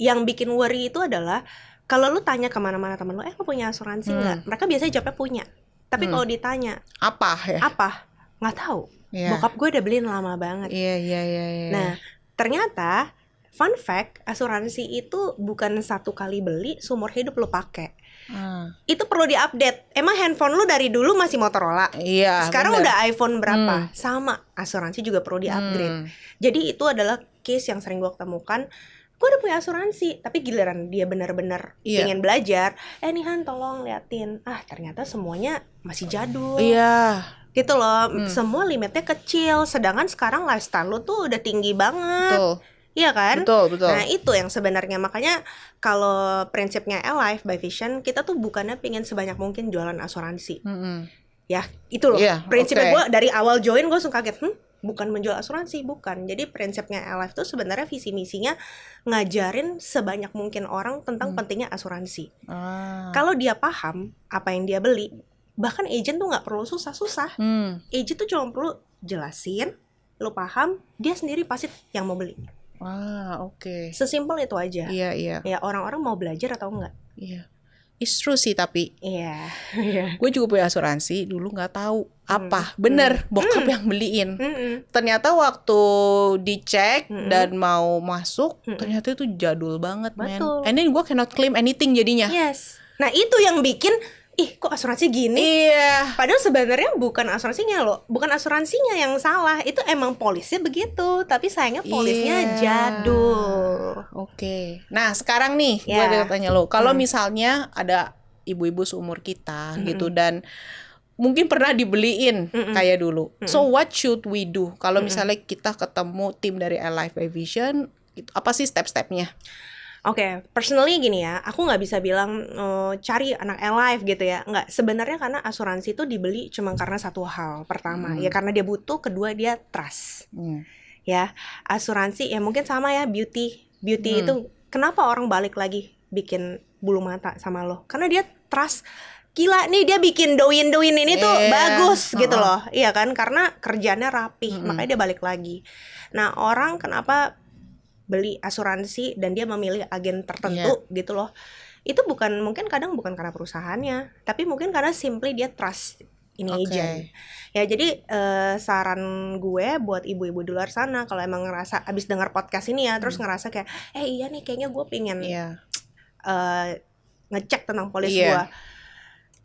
Speaker 1: yang bikin worry itu adalah kalau lu tanya kemana-mana temen lu, lu punya asuransi nggak? Mereka biasanya jawabnya punya. Tapi kalau ditanya
Speaker 2: apa ya?
Speaker 1: Apa? Nggak tahu. Bokap gue udah beliin lama banget.
Speaker 2: Iya.
Speaker 1: Nah ternyata fun fact, asuransi itu bukan satu kali beli seumur hidup lu pakai. Itu perlu diupdate. Emang handphone lu dari dulu masih Motorola?
Speaker 2: Iya.
Speaker 1: Sekarang udah iPhone berapa? Sama, asuransi juga perlu diupgrade. Jadi itu adalah case yang sering gue ketemukan. Gue udah punya asuransi, tapi giliran dia benar-benar pengen belajar, nih Han tolong liatin. Ternyata semuanya masih jadul.
Speaker 2: Iya.
Speaker 1: Gitu loh, semua limitnya kecil. Sedangkan sekarang lifestyle lu tuh udah tinggi banget.
Speaker 2: Betul.
Speaker 1: Iya kan?
Speaker 2: Betul.
Speaker 1: Nah itu yang sebenarnya, makanya kalau prinsipnya Alive by Vision, kita tuh bukannya pengen sebanyak mungkin jualan asuransi. Ya itu loh, prinsipnya gue dari awal join gue langsung kaget, bukan menjual asuransi, bukan. Jadi prinsipnya Alive tuh sebenarnya visi misinya ngajarin sebanyak mungkin orang tentang pentingnya asuransi. Kalau dia paham apa yang dia beli, Bahkan agent tuh nggak perlu susah-susah. Agent tuh cuma perlu jelasin, lu paham, dia sendiri pasti yang mau beli.
Speaker 2: Oke.
Speaker 1: Sesimpel itu aja.
Speaker 2: Iya.
Speaker 1: Ya orang-orang mau belajar atau enggak.
Speaker 2: Iya. It's true sih tapi.
Speaker 1: Iya.
Speaker 2: Gue juga punya asuransi, dulu nggak tahu apa. Bener, bokap yang beliin. Ternyata waktu dicek dan mau masuk, ternyata itu jadul banget, man. And then gue cannot claim anything jadinya.
Speaker 1: Yes. Nah itu yang bikin, kok asuransi gini?
Speaker 2: Iya.
Speaker 1: Padahal sebenarnya bukan asuransinya loh, bukan asuransinya yang salah, itu emang polisnya begitu, tapi sayangnya polisnya jadul.
Speaker 2: Oke. Nah sekarang nih, gue ada tanya lo, kalau misalnya ada ibu-ibu seumur kita gitu dan mungkin pernah dibeliin kayak dulu, so what should we do? Kalau misalnya kita ketemu tim dari Alive Aviation, apa sih step-stepnya?
Speaker 1: Oke, personally gini ya, aku nggak bisa bilang cari anak Alive gitu ya, nggak. Sebenarnya karena asuransi itu dibeli cuma karena satu hal. Pertama, ya karena dia butuh. Kedua, dia trust. Ya, asuransi ya mungkin sama ya, beauty itu kenapa orang balik lagi bikin bulu mata sama lo? Karena dia trust. Gila nih dia bikin doin ini tuh bagus gitu loh, iya kan? Karena kerjanya rapih, makanya dia balik lagi. Nah orang kenapa beli asuransi dan dia memilih agen tertentu gitu loh, itu mungkin kadang bukan karena perusahaannya, tapi mungkin karena simply dia trust ini agent. Ya jadi saran gue buat ibu-ibu di luar sana, kalau emang ngerasa abis dengar podcast ini ya, terus ngerasa kayak iya nih kayaknya gue pengen ngecek tentang polis gue,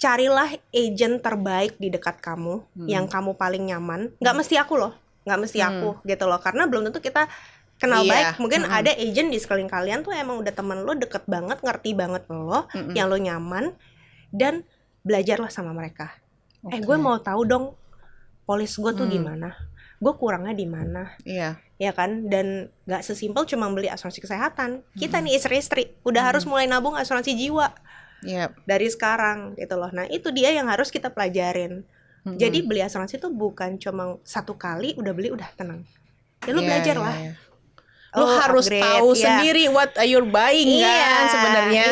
Speaker 1: carilah agent terbaik di dekat kamu, yang kamu paling nyaman. Nggak mesti aku loh, nggak mesti aku gitu loh, karena belum tentu kita kenal baik. Mungkin ada agent di sekeliling kalian tuh emang udah temen lo, deket banget, ngerti banget lo, yang lo nyaman, dan belajarlah sama mereka. Gue mau tahu dong polis gue tuh gimana, gue kurangnya di mana, ya kan? Dan nggak sesimpel cuma beli asuransi kesehatan. Kita nih istri-istri udah harus mulai nabung asuransi jiwa dari sekarang gitu loh. Nah itu dia yang harus kita pelajarin. Jadi beli asuransi tuh bukan cuma satu kali udah beli udah tenang. Ya lo belajar lah.
Speaker 2: Lo harus tahu sendiri what you're buying kan sebenarnya.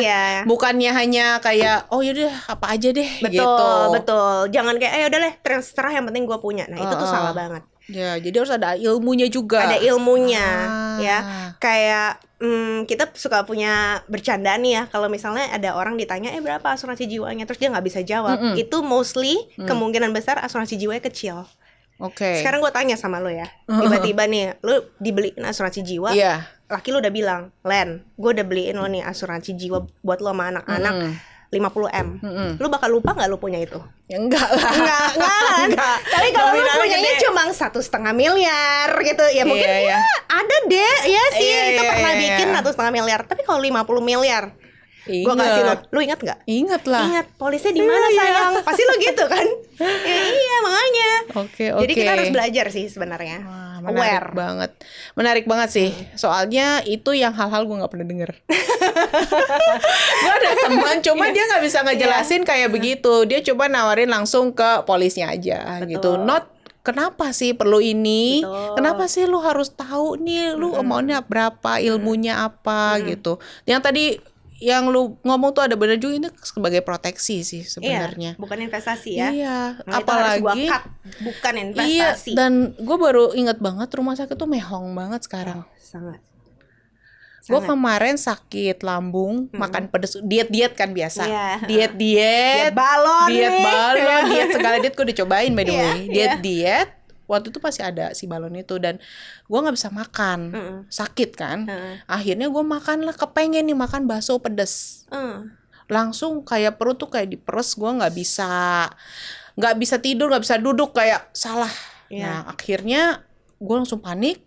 Speaker 2: Bukannya hanya kayak yaudah apa aja deh.
Speaker 1: Betul. Jangan kayak udah deh terserah yang penting gue punya. Nah itu tuh salah banget.
Speaker 2: Ya jadi harus ada ilmunya juga.
Speaker 1: Ada ilmunya ya. Kayak kita suka punya bercandaan nih ya, kalau misalnya ada orang ditanya berapa asuransi jiwanya, terus dia nggak bisa jawab. Itu mostly kemungkinan besar asuransi jiwanya kecil. Sekarang gue tanya sama lo ya, tiba-tiba nih lo dibeliin asuransi jiwa, laki lo udah bilang, Len, gue udah beliin lo nih asuransi jiwa buat lo sama anak-anak 50M. Lo bakal lupa nggak lo punya itu?
Speaker 2: Ya enggak lah.
Speaker 1: Enggak. Tapi kalau lo punyanya cuma 1,5 miliar gitu, ya mungkin ada deh, ya sih itu pernah bikin 1,5 miliar. Tapi kalau 50 miliar, gue kasih lo ingat nggak?
Speaker 2: Ingat lah.
Speaker 1: Ingat polisnya di mana sayang? Pasti lo gitu kan? Iya makanya.
Speaker 2: Oke.
Speaker 1: Jadi kita harus belajar sih sebenarnya.
Speaker 2: Menarik banget sih. Soalnya itu yang hal-hal gue nggak pernah denger. Gue ada teman, cuma dia nggak bisa ngejelasin kayak begitu. Dia coba nawarin langsung ke polisnya aja gitu. Not kenapa sih perlu ini? Kenapa sih lu harus tahu nih lu maunya berapa, ilmunya apa gitu. Yang tadi yang lu ngomong tuh ada bener juga, ini sebagai proteksi sih sebenarnya.
Speaker 1: Bukan investasi ya.
Speaker 2: Nah, apalagi
Speaker 1: bukan investasi.
Speaker 2: Dan gue baru inget banget rumah sakit tuh mehong banget sekarang.
Speaker 1: Sangat.
Speaker 2: Gue kemarin sakit lambung, makan pedes, diet kan biasa. Diet
Speaker 1: balon,
Speaker 2: diet segala diet gue dicobain by the way. Diet waktu itu pasti ada si balon itu, dan gue nggak bisa makan, sakit kan. Akhirnya gue makan lah, kepengen nih makan bakso pedes. Langsung kayak perut tuh kayak diperes, gue nggak bisa tidur, nggak bisa duduk, kayak salah. Nah akhirnya gue langsung panik,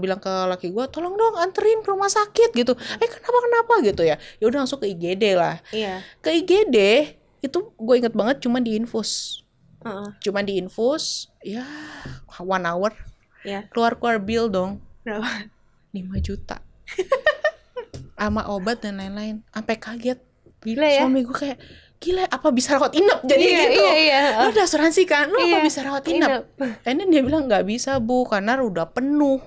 Speaker 2: bilang ke laki gue, tolong dong anterin ke rumah sakit gitu. Kenapa gitu ya? Ya udah langsung ke IGD lah. Ke IGD itu gue inget banget cuma diinfus. Cuma diinfus ya 1 hour. Keluar bill dong.
Speaker 1: Berapa?
Speaker 2: 5 juta. Sama obat dan lain-lain. Sampai kaget.
Speaker 1: Gila ya.
Speaker 2: Suami gue kayak, gila apa bisa rawat inap jadi gitu. Lo udah asuransi kan, lo apa bisa rawat inap? And then dia bilang nggak bisa bu, karena udah penuh.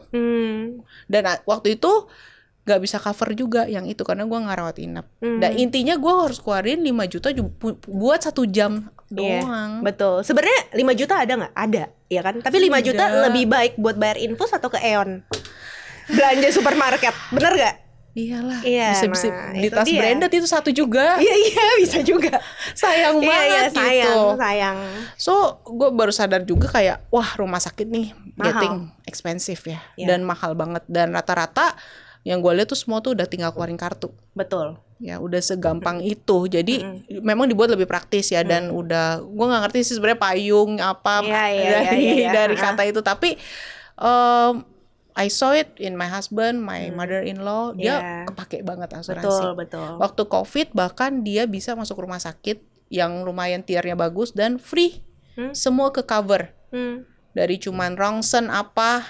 Speaker 2: Dan waktu itu nggak bisa cover juga yang itu, karena gue nggak rawat inap. Dan intinya gue harus keluarin 5 juta buat 1 jam doang.
Speaker 1: Betul. Sebenarnya 5 juta ada nggak? Ada, ya kan? Tapi 5 juta lebih baik buat bayar infus atau ke Aeon belanja supermarket, bener gak?
Speaker 2: Iyalah,
Speaker 1: Iya,
Speaker 2: bisa
Speaker 1: nah,
Speaker 2: di
Speaker 1: itu
Speaker 2: tas
Speaker 1: dia.
Speaker 2: branded itu satu juga.
Speaker 1: Iya bisa juga.
Speaker 2: Sayang banget gitu.
Speaker 1: Sayang.
Speaker 2: So, gue baru sadar juga kayak, wah rumah sakit nih
Speaker 1: Mahal.
Speaker 2: getting expensive ya,
Speaker 1: Iya.
Speaker 2: dan mahal banget. Dan rata-rata yang gue lihat tuh semua tuh udah tinggal keluarin kartu.
Speaker 1: Betul.
Speaker 2: Ya udah segampang itu. Jadi memang dibuat lebih praktis ya, dan udah gue nggak ngerti sih sebenarnya payung apa dari kata itu, tapi I saw it in my husband, my mother-in-law, dia kepake banget asuransi.
Speaker 1: Betul.
Speaker 2: Waktu COVID bahkan dia bisa masuk rumah sakit yang lumayan tiernya bagus dan free, semua ke cover. Dari cuman rongsen apa,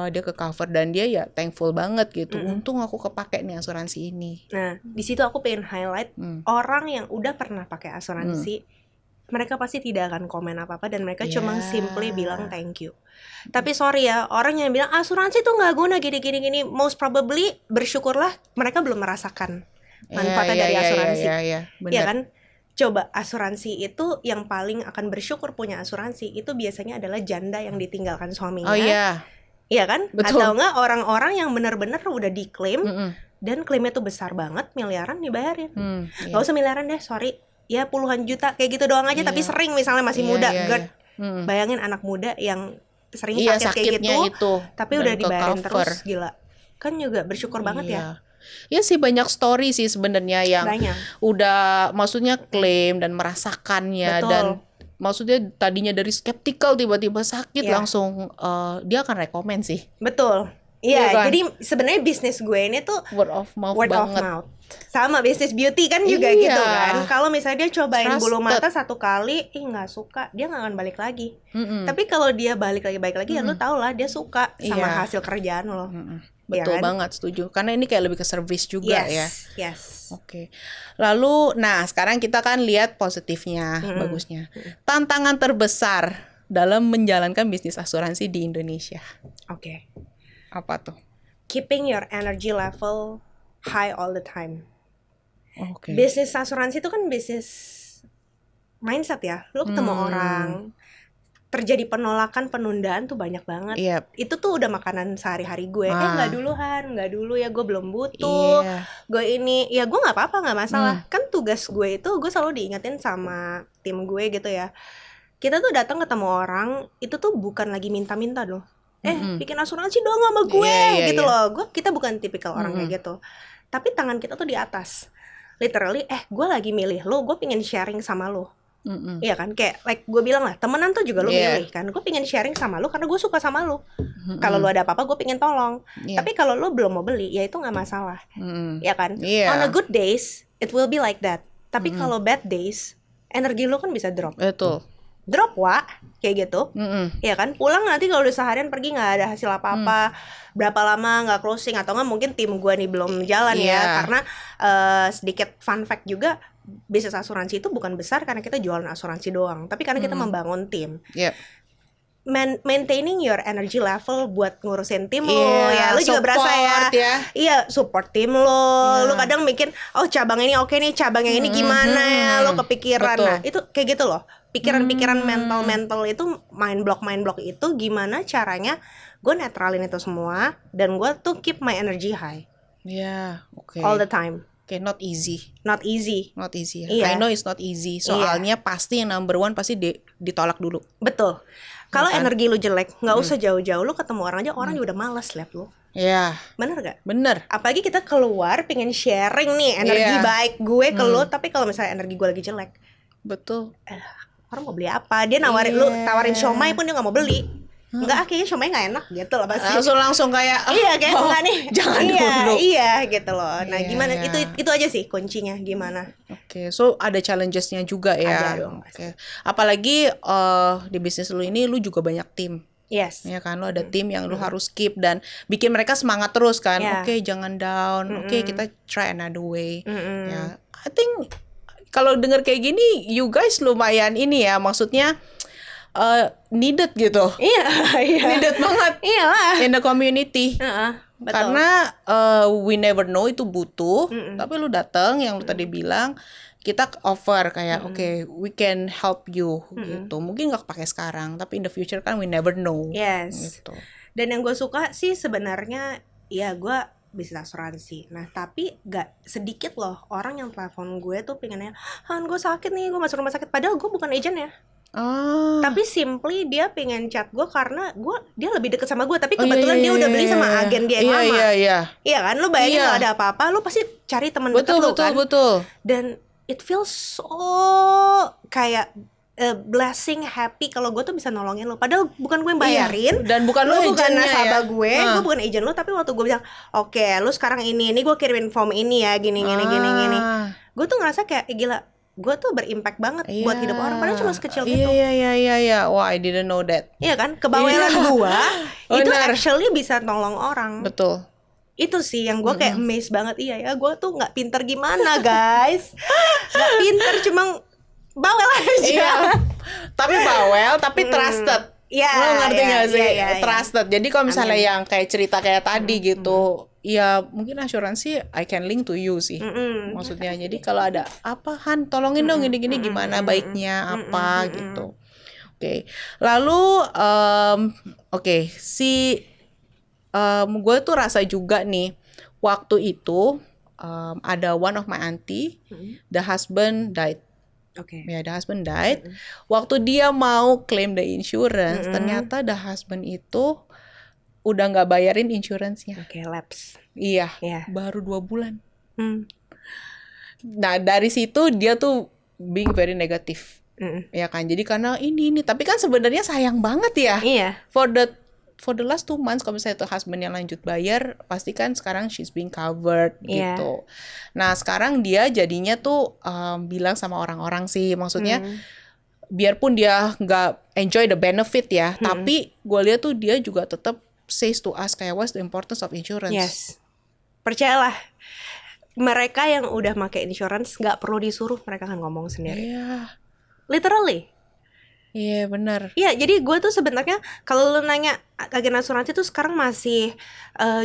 Speaker 2: dia ke cover, dan dia ya thankful banget gitu. Untung aku kepake nih asuransi ini.
Speaker 1: Nah, di situ aku pengen highlight orang yang udah pernah pakai asuransi, mereka pasti tidak akan komen apa-apa dan mereka cuma simply bilang thank you. Tapi sorry ya, orang yang bilang asuransi tuh nggak guna gini, most probably bersyukurlah mereka belum merasakan manfaatnya dari asuransi. Ya kan? Coba asuransi itu yang paling akan bersyukur punya asuransi itu biasanya adalah janda yang ditinggalkan suaminya.
Speaker 2: Oh iya.
Speaker 1: Iya kan?
Speaker 2: Betul.
Speaker 1: Atau enggak orang-orang yang benar-benar udah diklaim dan klaimnya tuh besar banget, miliaran dibayarin. Gak usah miliaran deh, sorry. Ya puluhan juta kayak gitu doang aja, tapi sering misalnya masih muda, GERD. Bayangin anak muda yang sering sakit kayak gitu,
Speaker 2: itu,
Speaker 1: tapi udah dibayarin terus, gila. Kan juga bersyukur banget ya.
Speaker 2: Ya sih, banyak story sih sebenarnya yang
Speaker 1: Banyak.
Speaker 2: udah maksudnya klaim dan merasakannya.
Speaker 1: Betul.
Speaker 2: Dan maksudnya tadinya dari skeptical tiba-tiba sakit langsung dia akan rekomen sih.
Speaker 1: Betul. Iya,
Speaker 2: kan?
Speaker 1: jadi sebenarnya bisnis gue ini tuh
Speaker 2: Word of mouth
Speaker 1: word
Speaker 2: banget.
Speaker 1: of mouth. Sama bisnis beauty kan juga
Speaker 2: Iya.
Speaker 1: gitu kan. Kalau misalnya dia cobain bulu
Speaker 2: Trusted.
Speaker 1: mata 1 kali, nggak suka, dia nggak akan balik lagi. Tapi kalau dia balik lagi, ya lu tau lah dia suka sama hasil kerjaan lo.
Speaker 2: Betul
Speaker 1: Ya kan?
Speaker 2: banget, setuju. Karena ini kayak lebih ke service juga ya.
Speaker 1: Yes.
Speaker 2: Oke. Lalu, nah sekarang kita kan lihat positifnya, bagusnya. Tantangan terbesar dalam menjalankan bisnis asuransi di Indonesia.
Speaker 1: Oke.
Speaker 2: Apa tuh?
Speaker 1: Keeping your energy level high all the time.
Speaker 2: Oke.
Speaker 1: Bisnis asuransi itu kan bisnis mindset ya. Lu ketemu orang, terjadi penolakan, penundaan tuh banyak banget.
Speaker 2: Yep.
Speaker 1: Itu tuh udah makanan sehari-hari gue. Nggak dulu ya, gue belum butuh. Gue ini, ya gue nggak apa-apa, nggak masalah. Kan tugas gue itu, gue selalu diingetin sama tim gue gitu ya. Kita tuh datang ketemu orang, itu tuh bukan lagi minta-minta loh. Bikin asuransi dong sama gue, gitu loh. Kita bukan tipikal orang kayak gitu. Tapi tangan kita tuh di atas. Literally, gue lagi milih lo, gue pengen sharing sama lo. Iya kan, kayak like gue bilang lah, temenan tuh juga lo milih kan. Gue pengen sharing sama lo karena gue suka sama lo. Kalau lo ada apa-apa gue pengen tolong. Tapi kalau lo belum mau beli, ya itu nggak masalah. Ya kan. On a good days it will be like that. Tapi kalau bad days, energi lo kan bisa drop.
Speaker 2: Betul.
Speaker 1: Drop kayak gitu. Ya kan, pulang nanti kalau udah seharian pergi nggak ada hasil apa-apa, berapa lama nggak closing, atau nggak mungkin tim gue nih belum jalan ya. Karena sedikit fun fact juga, bisnis asuransi itu bukan besar karena kita jualan asuransi doang, tapi karena kita membangun tim. Maintaining your energy level buat ngurusin tim lo ya, lu juga berasa ya. Iya, support tim lo. Lu kadang mikir, oh cabang ini oke nih, cabang yang ini gimana ya, lo kepikiran. Nah itu kayak gitu loh, pikiran-pikiran mental itu, mind block itu gimana caranya gue netralin itu semua dan gue tuh keep my energy high. All the time.
Speaker 2: Not easy.
Speaker 1: Not easy.
Speaker 2: I know it's not easy. Soalnya pasti yang number one pasti ditolak dulu.
Speaker 1: Betul. Kalau energi lu jelek, nggak usah jauh-jauh, lu ketemu orang aja, orang juga udah malas liat lu. Bener gak?
Speaker 2: Bener.
Speaker 1: Apalagi kita keluar pengen sharing nih energi baik gue ke lu, tapi kalau misalnya energi gue lagi jelek,
Speaker 2: betul.
Speaker 1: Orang mau beli apa? Dia nawarin lu, tawarin siomay pun dia nggak mau beli. Enggak, kayaknya siomay nggak enak gitu loh pasti.
Speaker 2: Langsung kayak
Speaker 1: iya kayak enggak nih.
Speaker 2: Jangan dulu.
Speaker 1: Iya gitu loh. Nah gimana? Itu aja sih kuncinya gimana.
Speaker 2: Oke, so ada challenges-nya juga ya.
Speaker 1: Ada dong.
Speaker 2: Oke. Apalagi di bisnis lu ini lu juga banyak tim.
Speaker 1: Yes.
Speaker 2: Ya kan, lu ada tim yang lu harus keep dan bikin mereka semangat terus kan. Oke, jangan down. Oke, kita try another way. Ya, I think kalau dengar kayak gini, you guys lumayan ini ya, maksudnya needed gitu.
Speaker 1: Iya.
Speaker 2: Needed banget.
Speaker 1: Iyalah.
Speaker 2: In the community.
Speaker 1: Betul.
Speaker 2: Karena we never know itu butuh, tapi lu datang yang lu tadi bilang, kita offer kayak okay, we can help you gitu. Mungkin gak pakai sekarang, tapi in the future kan we never know.
Speaker 1: Yes.
Speaker 2: Gitu.
Speaker 1: Dan yang gue suka sih sebenarnya ya gue bisnis asuransi. Nah tapi gak sedikit loh orang yang telepon gue tuh pengennya, Han gue sakit nih, gue masuk rumah sakit. Padahal gue bukan agent ya. Tapi simply dia pengen chat gue karena dia lebih deket sama gue. Tapi kebetulan dia udah beli sama agen dia yang lama. Iya kan, lu bayangin kalau ada apa-apa, lu pasti cari teman dekat lu kan.
Speaker 2: Betul.
Speaker 1: Dan it feels so kayak blessing, happy kalau gue tuh bisa nolongin lo. Padahal bukan gue yang bayarin,
Speaker 2: dan bukan lo
Speaker 1: bukan nasabah
Speaker 2: ya?
Speaker 1: gue bukan agent lo. Tapi waktu gue bilang, oke, lo sekarang ini gue kirimin form ini ya, gini. Gue tuh ngerasa kayak gila, gue tuh berimpact banget buat hidup orang. Padahal cuma sekecil gitu.
Speaker 2: Iya. Wah, I didn't know that.
Speaker 1: Iya kan, kebawelan gue itu actually bisa nolong orang.
Speaker 2: Betul.
Speaker 1: Itu sih yang gue kayak amazed banget. Iya ya, gue tuh nggak pinter gimana guys, nggak pinter, cuma bawel aja.
Speaker 2: Iya. Tapi bawel, tapi trusted.
Speaker 1: Iya.
Speaker 2: Lo ngerti nggak sih?
Speaker 1: Iya.
Speaker 2: Trusted. Jadi kalau misalnya yang kayak cerita kayak tadi gitu, ya mungkin asuransi I can link to you sih. Maksudnya, jadi kalau ada apa, Han, tolongin dong gini-gini, gimana baiknya apa gitu. Oke. Lalu, gue tuh rasa juga nih waktu itu ada one of my auntie, the husband died. Ya, the husband died. Waktu dia mau claim the insurance, ternyata the husband itu udah nggak bayarin insurance-nya.
Speaker 1: Lapse.
Speaker 2: Iya. Baru 2 bulan. Nah, dari situ dia tuh being very negative. Ya kan, jadi karena ini. Tapi kan sebenarnya sayang banget ya.
Speaker 1: Iya.
Speaker 2: For the last 2 months, kalau misalnya itu husband yang lanjut bayar, pasti kan sekarang she's being covered gitu. Nah, sekarang dia jadinya tuh bilang sama orang-orang sih, maksudnya biarpun dia nggak enjoy the benefit ya, tapi gue lihat tuh dia juga tetap says to us kayak what's the importance of insurance.
Speaker 1: Yes. Percayalah, mereka yang udah pakai insurance nggak perlu disuruh, mereka akan ngomong sendiri. Literally.
Speaker 2: Iya, benar.
Speaker 1: Iya, jadi gue tuh sebenarnya kalau lu nanya agen asuransi tuh sekarang masih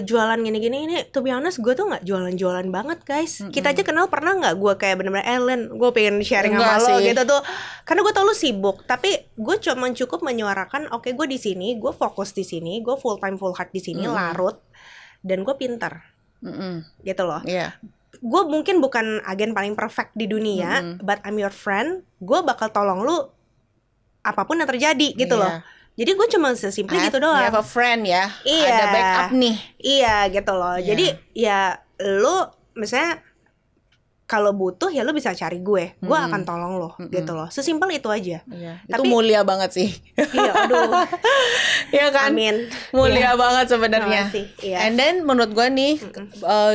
Speaker 1: jualan gini-gini, ini to be honest gue tuh nggak jualan-jualan banget guys. Kita aja kenal, pernah nggak gue kayak bener-bener Ellen, gue pengen sharing sama lo gitu tuh, karena gue tau lu sibuk. Tapi gue cuma cukup menyuarakan, oke, gue di sini, gue fokus di sini, gue full time full heart di sini, larut, dan gue pinter, gitu loh. Gue mungkin bukan agen paling perfect di dunia, but I'm your friend. Gue bakal tolong lu apapun yang terjadi gitu loh. Jadi gue cuma sesimpel gitu doang.
Speaker 2: You have a friend ya. Ada backup nih.
Speaker 1: Iya gitu loh. Jadi ya lu misalnya kalau butuh ya lu bisa cari gue akan tolong lo gitu loh. Sesimpel itu aja.
Speaker 2: Itu mulia banget sih.
Speaker 1: Iya, aduh.
Speaker 2: Iya kan?
Speaker 1: Amin.
Speaker 2: Mulia banget sebenarnya.
Speaker 1: Iya.
Speaker 2: And then menurut gue nih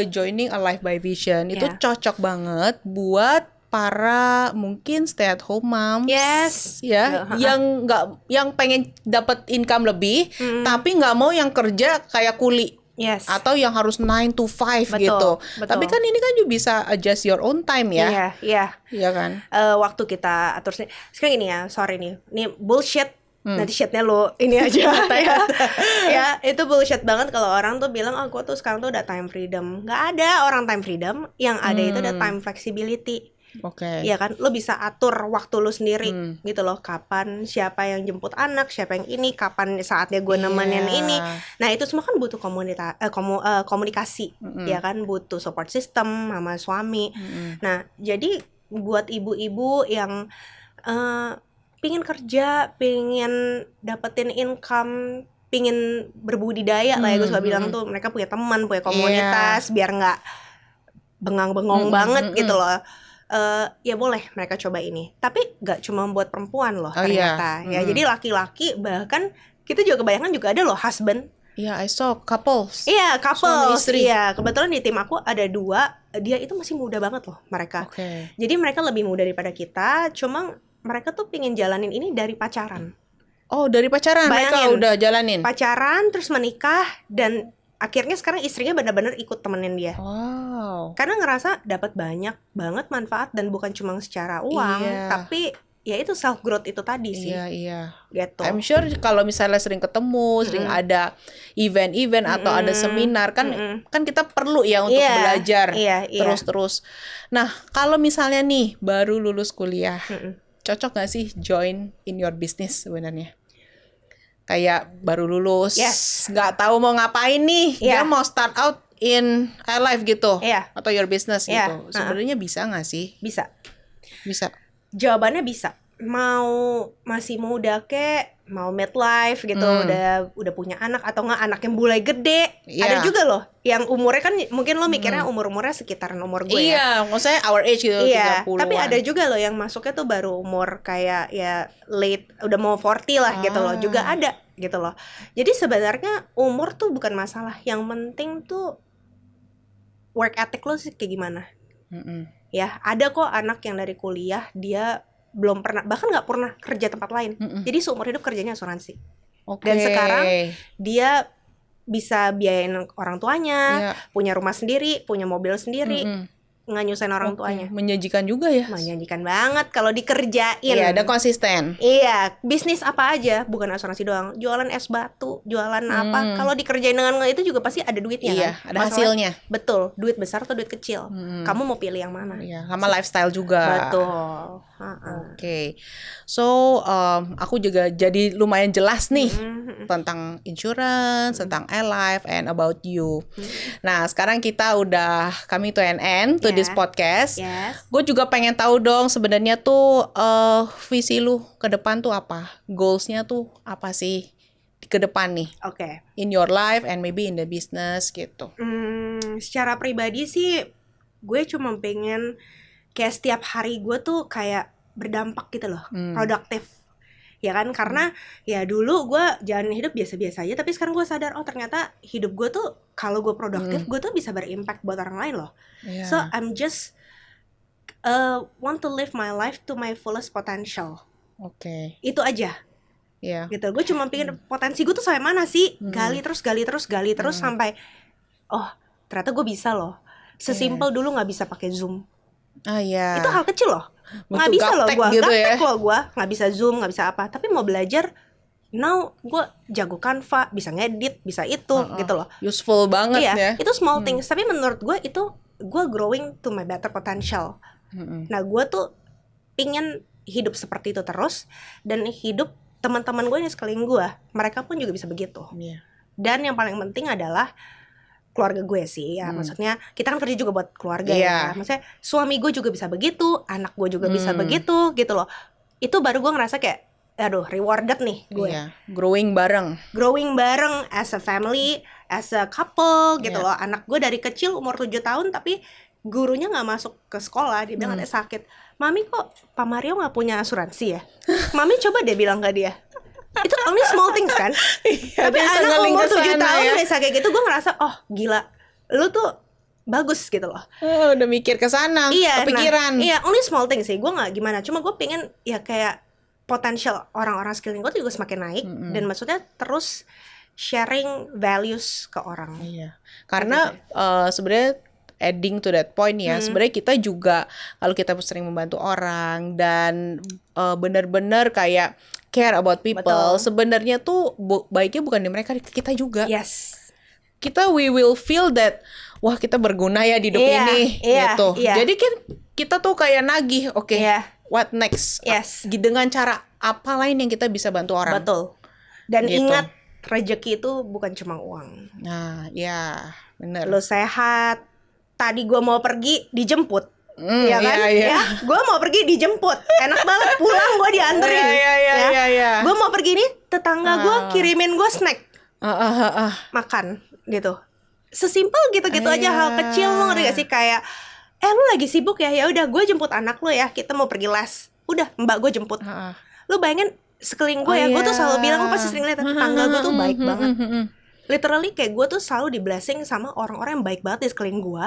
Speaker 2: joining a Life by Vision itu cocok banget buat para mungkin stay at home moms, yang pengen dapat income lebih, tapi nggak mau yang kerja kayak kuli, atau yang harus 9 to 5 gitu. Tapi kan ini kan juga bisa adjust your own time ya. Iya kan.
Speaker 1: Waktu kita atur sekarang gini ya, sorry nih, ini bullshit. Nanti shitnya lo ini aja ya, itu bullshit banget kalau orang tuh bilang gue tuh sekarang tuh udah time freedom. Nggak ada orang time freedom, yang ada itu ada time flexibility. Iya kan, lo bisa atur waktu lo sendiri gitu loh, kapan siapa yang jemput anak, siapa yang ini, kapan saatnya gue nemenin ini. Nah itu semua kan butuh komunikasi, ya kan, butuh support system sama suami. Nah jadi buat ibu-ibu yang pingin kerja, pingin dapetin income, pingin berbudidaya lah ya, gue suka bilang tuh, mereka punya teman, punya komunitas, biar nggak bengang-bengong banget gitu loh. Ya boleh mereka coba ini, tapi gak cuma buat perempuan loh ternyata. Ya jadi laki-laki, bahkan kita juga kebayangan juga ada loh husband.
Speaker 2: Iya, I saw couples.
Speaker 1: Iya, couples. Iya, kebetulan di tim aku ada 2, dia itu masih muda banget loh mereka. Jadi mereka lebih muda daripada kita, cuma mereka tuh pengen jalanin ini dari pacaran. Oh, dari pacaran. Bayangin, mereka udah jalanin pacaran, terus menikah, dan akhirnya sekarang istrinya benar-benar ikut temenin dia. Karena ngerasa dapat banyak banget manfaat, dan bukan cuma secara uang, tapi ya itu self growth itu tadi sih.
Speaker 2: Iya.
Speaker 1: Gitu.
Speaker 2: I'm sure kalau misalnya sering ketemu, sering ada event-event atau ada seminar kan kita perlu ya untuk belajar terus-terus. Nah, kalau misalnya nih baru lulus kuliah, cocok gak sih join in your business sebenarnya? Kayak baru lulus, nggak tahu mau ngapain nih, dia mau start out in life gitu, atau your business gitu. Sebenarnya bisa nggak sih?
Speaker 1: Bisa.
Speaker 2: Jawabannya
Speaker 1: bisa. Masih muda mau midlife gitu, udah punya anak atau nggak anak yang mulai gede. Ada juga loh yang umurnya kan mungkin lo mikirnya umurnya sekitaran umur gue
Speaker 2: ya. Maksudnya our age gitu, 30-an.
Speaker 1: Tapi ada juga loh yang masuknya tuh baru umur kayak ya late, udah mau 40 lah gitu loh. Juga ada gitu loh. Jadi sebenarnya umur tuh bukan masalah. Yang penting tuh work ethic lo sih kayak gimana. Ya, ada kok anak yang dari kuliah dia belum pernah, bahkan nggak pernah kerja tempat lain. Jadi seumur hidup kerjanya asuransi. Dan sekarang dia bisa biayain orang tuanya, punya rumah sendiri, punya mobil sendiri, nggak nyusahin orang tuanya.
Speaker 2: Menjanjikan juga ya.
Speaker 1: Menjanjikan banget kalau dikerjain.
Speaker 2: Iya, ada konsisten.
Speaker 1: Iya, bisnis apa aja, bukan asuransi doang. Jualan es batu, jualan apa. Kalau dikerjain dengan itu juga pasti ada duitnya kan.
Speaker 2: Ada hasilnya.
Speaker 1: Betul, duit besar atau duit kecil. Kamu mau pilih yang mana?
Speaker 2: Iya, sama lifestyle juga.
Speaker 1: Betul.
Speaker 2: Oke. So, aku juga jadi lumayan jelas nih tentang insurance, tentang life and about you. Nah, sekarang kita udah coming to an end to this podcast. Gue juga pengen tahu dong sebenarnya tuh visi lu ke depan tuh apa? Goals-nya tuh apa sih ke depan nih?
Speaker 1: Oke.
Speaker 2: In your life and maybe in the business gitu.
Speaker 1: Secara pribadi sih gue cuma pengen kayak setiap hari gue tuh kayak berdampak gitu loh, produktif. Ya kan, karena ya dulu gue jalanin hidup biasa-biasa aja, tapi sekarang gue sadar, oh ternyata hidup gue tuh kalau gue produktif, gue tuh bisa berimpact buat orang lain loh. So I'm just want to live my life to my fullest potential. Itu aja. Gitu. Gue cuma pikir potensi gue tuh sampai mana sih? Gali terus sampai oh ternyata gue bisa loh. Sesimpel dulu nggak bisa pakai Zoom. Itu hal kecil loh. Nggak bisa loh gue,
Speaker 2: gitu
Speaker 1: gaptek loh gue, nggak bisa Zoom, nggak bisa apa. Tapi mau belajar, now gue jago Canva, bisa ngedit, bisa itu, gitu loh.
Speaker 2: Useful banget ya.
Speaker 1: Itu small things. Tapi menurut gue itu gue growing to my better potential. Nah gue tuh pingin hidup seperti itu terus, dan hidup teman-teman gue yang sekeliling gue, mereka pun juga bisa begitu. Dan yang paling penting adalah keluarga gue sih ya, maksudnya kita kan kerja juga buat keluarga ya, maksudnya suami gue juga bisa begitu, anak gue juga bisa begitu gitu loh. Itu baru gue ngerasa kayak aduh rewarded nih gue.
Speaker 2: Growing bareng
Speaker 1: as a family, as a couple gitu loh. Anak gue dari kecil umur 7 tahun tapi gurunya nggak masuk ke sekolah, dia bilang katanya sakit. Mami kok Pak Mario nggak punya asuransi ya? Mami coba deh bilang ke dia. Itu only small things kan. Tapi anak umur 7 tahun bisa kayak gitu, gue ngerasa oh gila, lu tuh bagus gitu loh.
Speaker 2: Udah mikir ke sana, kepikiran.
Speaker 1: Only small things sih, gue nggak gimana. Cuma gue pengen ya kayak potensial orang-orang sekeliling gue juga semakin naik, dan maksudnya terus sharing values ke orang.
Speaker 2: Karena sebenarnya adding to that point ya, sebenarnya kita juga kalau kita sering membantu orang dan benar-benar kayak care about people, sebenarnya tuh baiknya bukan di mereka, kita juga. Kita we will feel that wah kita berguna ya di hidup ini gitu. Jadi kan kita tuh kayak nagih, what next? Dengan cara apa lain yang kita bisa bantu orang?
Speaker 1: Betul. Dan ingat rezeki itu bukan cuma uang.
Speaker 2: Nah, benar.
Speaker 1: Lo sehat, tadi gue mau pergi dijemput. Ya kan? Gue mau pergi dijemput, enak banget, pulang gue dianterin. Gue mau pergi nih, tetangga gue kirimin gue snack, makan gitu. Sesimpel gitu-gitu aja, hal kecil. Lo ngerti gak sih, kayak lu lagi sibuk ya udah gue jemput anak lo ya, kita mau pergi les, udah mbak gue jemput. Lo bayangin sekeliling gue gue tuh selalu bilang, lo pasti sering lihat tetangga gue tuh baik banget. Literally kayak gue tuh selalu di blessing sama orang-orang yang baik banget di sekeliling gue,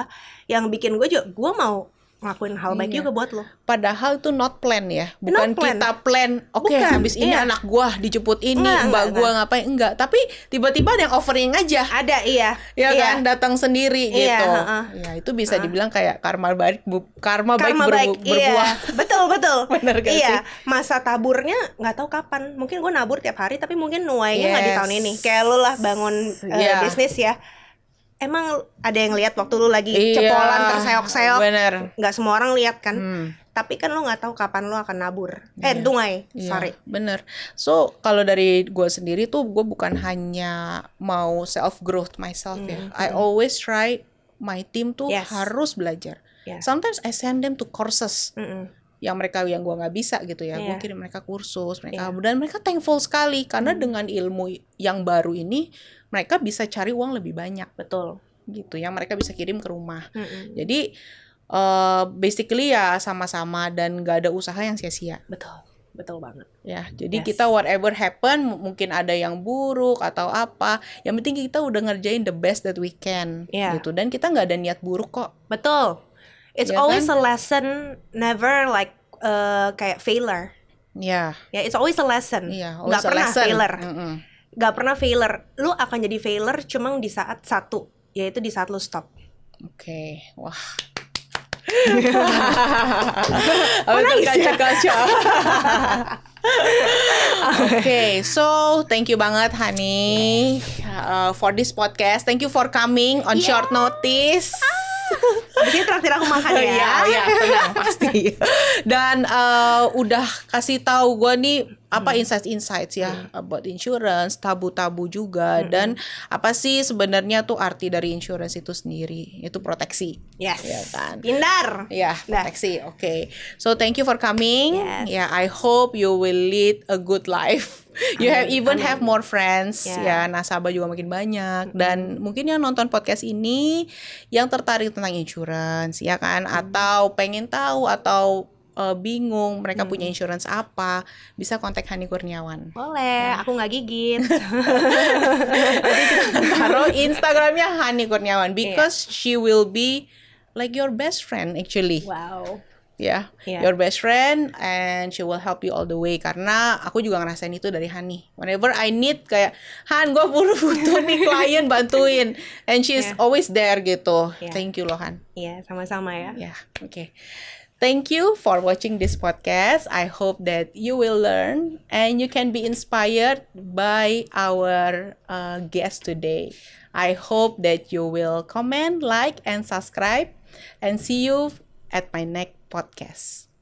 Speaker 1: yang bikin gue juga, gue mau ngelakuin hal baik juga buat lo.
Speaker 2: Padahal itu not plan ya, bukan kita plan. Oke, habis ini anak gua dijemput ini, mbak gua ngapain, enggak. Tapi tiba-tiba ada yang offering aja.
Speaker 1: Ada, iya.
Speaker 2: Kan datang sendiri gitu. Ya itu bisa dibilang kayak karma baik berbuah.
Speaker 1: Iya. Betul.
Speaker 2: Bener gak sih?
Speaker 1: Masa taburnya nggak tahu kapan. Mungkin gue nabur tiap hari, tapi mungkin nuainya nggak di tahun ini. Kayak lo lah bangun bisnis ya. Emang ada yang lihat waktu lu lagi cepolan terseok-seok.
Speaker 2: Bener.
Speaker 1: Nggak semua orang lihat kan. Tapi kan lu nggak tahu kapan lu akan nabur. Tungai. Sorry.
Speaker 2: Bener. So kalau dari gue sendiri tuh, gue bukan hanya mau self growth myself ya. I always try my team tuh harus belajar. Sometimes I send them to courses. Yang gue nggak bisa gitu ya, gue kirim mereka kursus, dan mereka thankful sekali karena dengan ilmu yang baru ini mereka bisa cari uang lebih banyak.
Speaker 1: Betul.
Speaker 2: Gitu, yang mereka bisa kirim ke rumah. Jadi basically ya sama-sama dan nggak ada usaha yang sia-sia.
Speaker 1: Betul banget.
Speaker 2: Ya, jadi kita whatever happen, mungkin ada yang buruk atau apa, yang penting kita udah ngerjain the best that we can, gitu. Dan kita nggak ada niat buruk kok.
Speaker 1: Betul. It's always a lesson, never like kayak failure. It's always a lesson.
Speaker 2: Gak
Speaker 1: pernah failure. Gak pernah failure. Lu akan jadi failure cuma di saat satu, yaitu di saat lu stop.
Speaker 2: Oke. Wah.
Speaker 1: Kaca.
Speaker 2: Okay, so thank you banget Hani for this podcast. Thank you for coming on short notice.
Speaker 1: Abis ini traktir aku makan ya.
Speaker 2: Iya, tenang pasti. Dan udah kasih tahu gue nih apa insights ya about insurance, tabu-tabu juga, dan apa sih sebenarnya tuh arti dari insurance itu sendiri, itu proteksi.
Speaker 1: Yes.
Speaker 2: Ya kan?
Speaker 1: Pintar.
Speaker 2: Ya, proteksi. Okay. So thank you for coming.
Speaker 1: Yes.
Speaker 2: I hope you will lead a good life. You have more friends. Ya, nasabah juga makin banyak. Dan mungkin yang nonton podcast ini yang tertarik tentang insurance, ya kan? Atau pengen tahu atau bingung mereka punya insurance apa, bisa kontak Hani Kurniawan.
Speaker 1: Boleh, aku nggak gigit.
Speaker 2: Jadi kita taruh Instagramnya Hani Kurniawan because she will be like your best friend actually.
Speaker 1: Wow.
Speaker 2: Your best friend, and she will help you all the way. Karena aku juga ngerasain itu dari Hani. Whenever I need kayak, Han, gue butuh nih klien bantuin, and she's always there gitu. Thank you loh Han.
Speaker 1: Sama-sama ya.
Speaker 2: Okay. Thank you for watching this podcast. I hope that you will learn and you can be inspired by our guest today. I hope that you will comment, like, and subscribe. And see you at my next podcast.